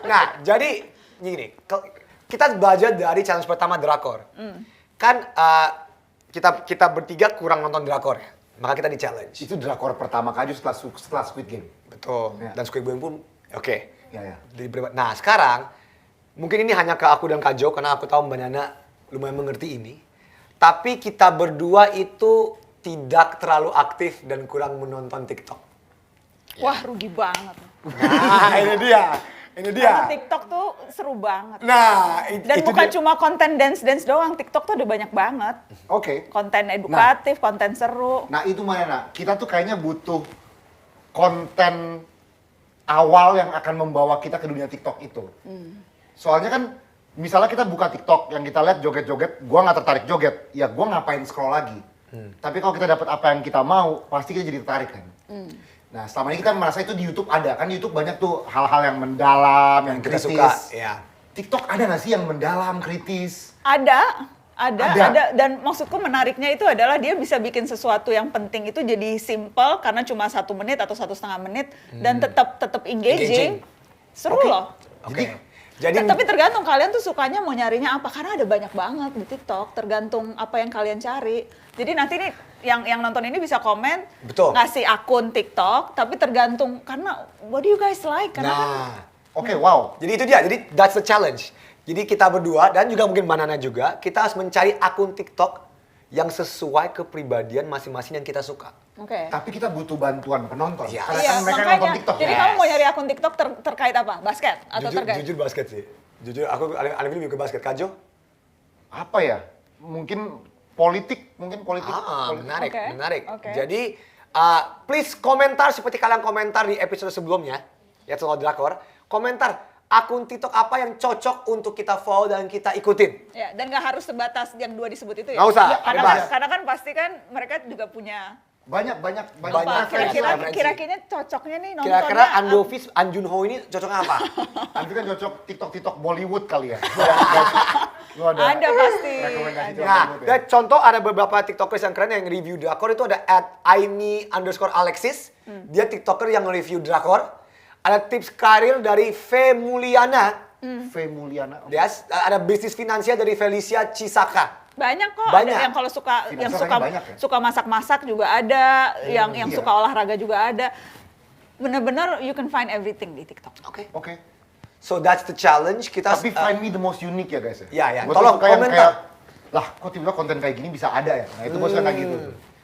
Nah, jadi gini, kita belajar dari challenge pertama drakor. Kan kita bertiga kurang nonton drakor ya, maka kita di challenge. Itu drakor pertama Kaju setelah Squid Game. Betul. Ya. Dan Squid Game pun oke. Ya. Nah, sekarang mungkin ini hanya ke aku dan Kak Jo karena aku tahu Mbak Nana lumayan mengerti ini. Tapi kita berdua itu tidak terlalu aktif dan kurang menonton TikTok. Wah, rugi banget. Nah, ini dia. Karena TikTok tuh seru banget. Nah, Dan itu bukan dia. cuma konten dance-dance doang, TikTok tuh ada banyak banget. Oke. Konten edukatif, konten seru. Nah itu mana? Kita tuh kayaknya butuh konten awal yang akan membawa kita ke dunia TikTok itu. Soalnya kan, misalnya kita buka TikTok, yang kita lihat joget-joget, gua nggak tertarik joget, ya gua ngapain scroll lagi. Tapi kalau kita dapat apa yang kita mau, pasti kita jadi tertarik kan. Nah selama ini kita merasa itu di YouTube ada, kan di YouTube banyak tuh hal-hal yang mendalam, yang kita kritis. suka, ya. TikTok ada nggak sih yang mendalam, kritis? Ada. Ada. Dan maksudku menariknya itu adalah dia bisa bikin sesuatu yang penting itu jadi simple karena cuma 1 menit atau 1,5 menit dan tetap engaging. Seru loh. Oke. Jadi Tapi tergantung kalian tuh sukanya mau nyarinya apa, karena ada banyak banget di TikTok, tergantung apa yang kalian cari. Jadi nanti nih yang nonton ini bisa komen, Betul. ngasih akun TikTok, tapi tergantung karena what do you guys like? Karena kan nah, Oke, wow. jadi itu dia. Jadi that's the challenge. Jadi kita berdua dan juga mungkin Banana juga, kita harus mencari akun TikTok yang sesuai kepribadian masing-masing yang kita suka. Oke. Tapi kita butuh bantuan penonton. Iya. Karena Iya, kan mereka makanya. nonton TikTok. Jadi ya. kamu mau nyari akun TikTok terkait apa? Basket atau terkait? Jujur basket sih. Jujur aku lebih ke basket. Kajo? Apa ya? Mungkin politik. Politik. Menarik, Oke, menarik. oke. Jadi, please komentar seperti kalian komentar di episode sebelumnya. Ya, soal drakor. Komentar akun TikTok apa yang cocok untuk kita follow dan kita ikutin. Ya, dan nggak harus sebatas yang 2 disebut itu ya? Nggak usah, Ya, karena, bebas. karena kan pasti kan mereka juga punya Banyak. apa, Kira-kira- kira-kira cocoknya nih nontonnya. Kira-kira Andovis, An Junho ini cocoknya apa? Nanti kan cocok TikTok Bollywood kali ya. Lu Ada pasti. rekomendasi Ada. Nah, Bollywood ya? dan contoh ada beberapa TikTokers yang keren yang review drakor itu ada @aini_alexis. Dia TikToker yang review drakor. Ada tips karir dari V Mulyana. V Mulyana. Yes, ada bisnis finansial dari Felicia Cisaka. Banyak kok, Banyak. ada yang kalau suka Finansialnya banyak ya? suka masak-masak juga ada, yang iya. suka olahraga juga ada. Bener-bener you can find everything di TikTok. Oke. Oke. So that's the challenge. Kita Tapi find me the most unique ya guys ya. Ya. Gua tuh Tolong suka yang komentar. kayak, lah kok tiba-tiba konten kayak gini bisa ada ya? Nah itu gue suka kayak gitu.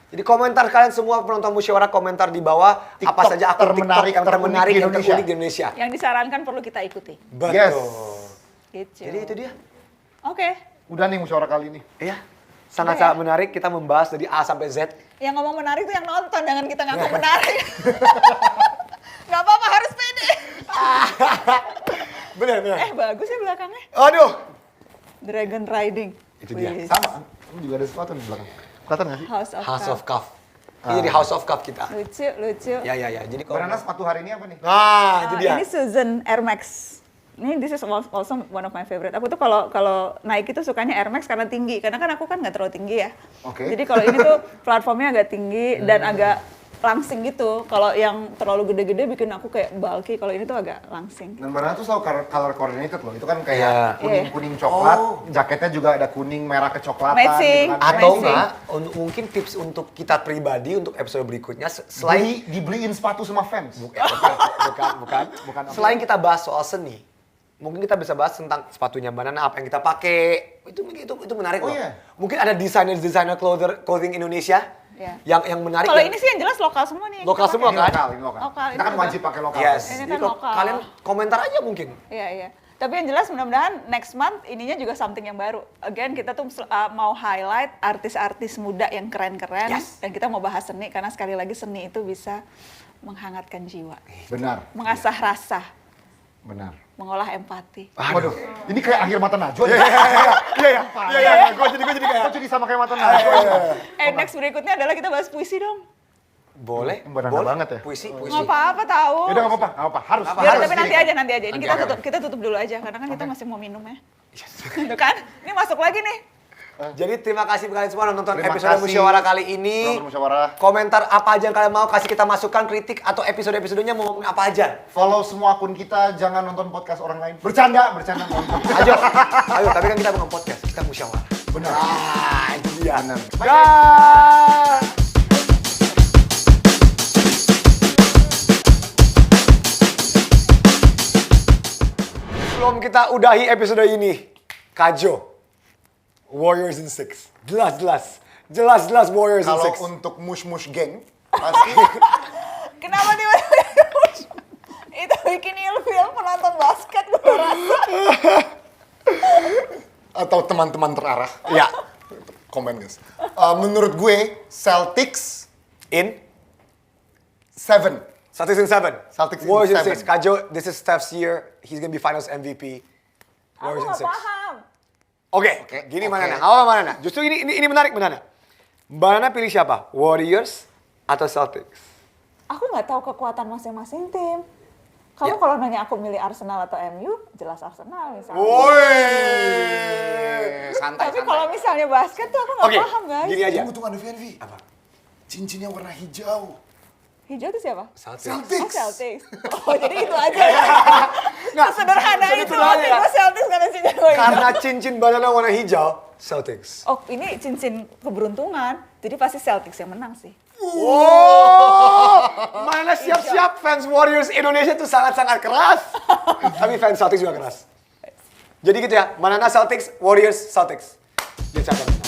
Jadi komentar kalian semua penonton musyawarah komentar di bawah apa TikTok saja akun TikTok termenarik, yang termenarik, yang terunik di terunik di Indonesia. Yang disarankan perlu kita ikuti. Betul. Yes. Gitu. Jadi itu dia. Oke. Udah nih musyawarah kali ini. Iya. Sangat-sangat menarik kita membahas dari A sampai Z. Yang ngomong menarik tuh yang nonton, jangan kita ngaku menarik. Gak apa-apa, harus pede. Benar. Bagus ya belakangnya. Aduh. Dragon Riding. Itu dia. Wih, Sama. Ini juga ada sepatu di belakang. Kelihatan nggak sih? House of Cup. Ini jadi House of Cup kita. Lucu. Ya. Jadi kalau Banana sepatu hari ini apa nih? Nah, itu dia. Ini Susan Air Max. Ini this is also one of my favorite. Aku tuh kalau Nike itu sukanya Air Max karena tinggi. Karena kan aku kan nggak terlalu tinggi ya. Oke. Jadi kalau ini tuh platformnya agak tinggi dan agak langsing gitu. Kalau yang terlalu gede-gede bikin aku kayak bulky. Kalau ini tuh agak langsing. Dan Banana tuh selalu color coordinated loh. Itu kan Iya. kayak kuning-kuning coklat. Jaketnya juga ada kuning merah kecoklatan. Matching. Gitu kan. Atau Amazing. enggak, mungkin tips untuk kita pribadi untuk episode berikutnya selain dibeliin sepatu sama fans. bukan. Selain kita bahas soal seni, mungkin kita bisa bahas tentang sepatunya Banana, apa yang kita pakai. Itu menarik Oh, loh. iya. Mungkin ada desainer clothing Indonesia Iya. yang menarik. Kalau yang- ini sih yang jelas lokal semua nih. yang Lokal kita semua pakai. kan? Ini lokal. Lokal, Kita kan ini wajib pakai lokal. Yes. Ini Jadi kan kalau lokal. kalian komentar aja mungkin. Iya. Tapi yang jelas mudah-mudahan next month ininya juga something yang baru. Again kita tuh mau highlight artis-artis muda yang keren-keren. Yes. Dan kita mau bahas seni karena sekali lagi seni itu bisa menghangatkan jiwa. Benar. Mengasah rasa, Benar. mengolah empati. Waduh, ini kayak akhir mata Najwa. Iya. Gue jadi kayak. Kok jadi sama kayak mata Najwa? Next berikutnya adalah kita bahas puisi dong. Boleh. Banana banget ya. Puisi. Nggak apa-apa tahu. Yaudah nggak apa-apa, harus. Biar, harus tapi nanti jadi. aja. Ini Nanti kita aja. tutup dulu aja karena kan kita masih mau minum ya. Itu kan? Ini masuk lagi nih. Jadi terima kasih kalian semua udah nonton Terima episode kasih. musyawarah kali ini. Nonton musyawarah. Komentar apa aja yang kalian mau, kasih kita masukan, kritik atau episode-episodenya mau ngomongin apa aja. Follow semua akun kita, jangan nonton podcast orang lain. Bercanda nonton. Ayo, tapi kan kita bukan podcast, kita musyawarah. Benar. Ah, itu dia. Benar. Dah. Sebelum kita udahi episode ini, Kajo, Warriors in Six. Jelas Warriors in Kalau Six. untuk mush geng, pasti Kenapa tiba-tiba itu bikin ilfil penonton basket gue rasa. atau teman-teman terarah. Ya, Komen guys. Menurut gue Celtics in 7. Celtics in 7. Celtics in Warriors in 7. 6. Kajo, this is Steph's year. He's gonna be Finals MVP. Aku Warriors in nggak 6. paham. Oke, gini oke. Banana. Apa Banana? Justru ini menarik Banana. Banana pilih siapa? Warriors atau Celtics? Aku nggak tahu kekuatan masing-masing tim. Ya. Kamu kalau nanya aku milih Arsenal atau MU, jelas Arsenal misalnya. Woi, Santai. Tapi kalau misalnya basket tuh aku nggak Oke, paham guys. gini aja. Tunggu ada VNV. Apa? Cincinnya warna hijau. Hijau itu siapa? Celtics. Oh, Celtics. Oh, jadi itu aja ya. Sederhana itu. sederhana ya. Gue Celtics karena sih jago ini. Karena cincin Banana warna hijau, Celtics. Oh, ini cincin keberuntungan. Jadi pasti Celtics yang menang sih. Oh, mana siap-siap fans Warriors Indonesia tuh sangat-sangat keras. Tapi fans Celtics juga keras. Jadi gitu ya, Banana Celtics, Warriors Celtics. Dia capek.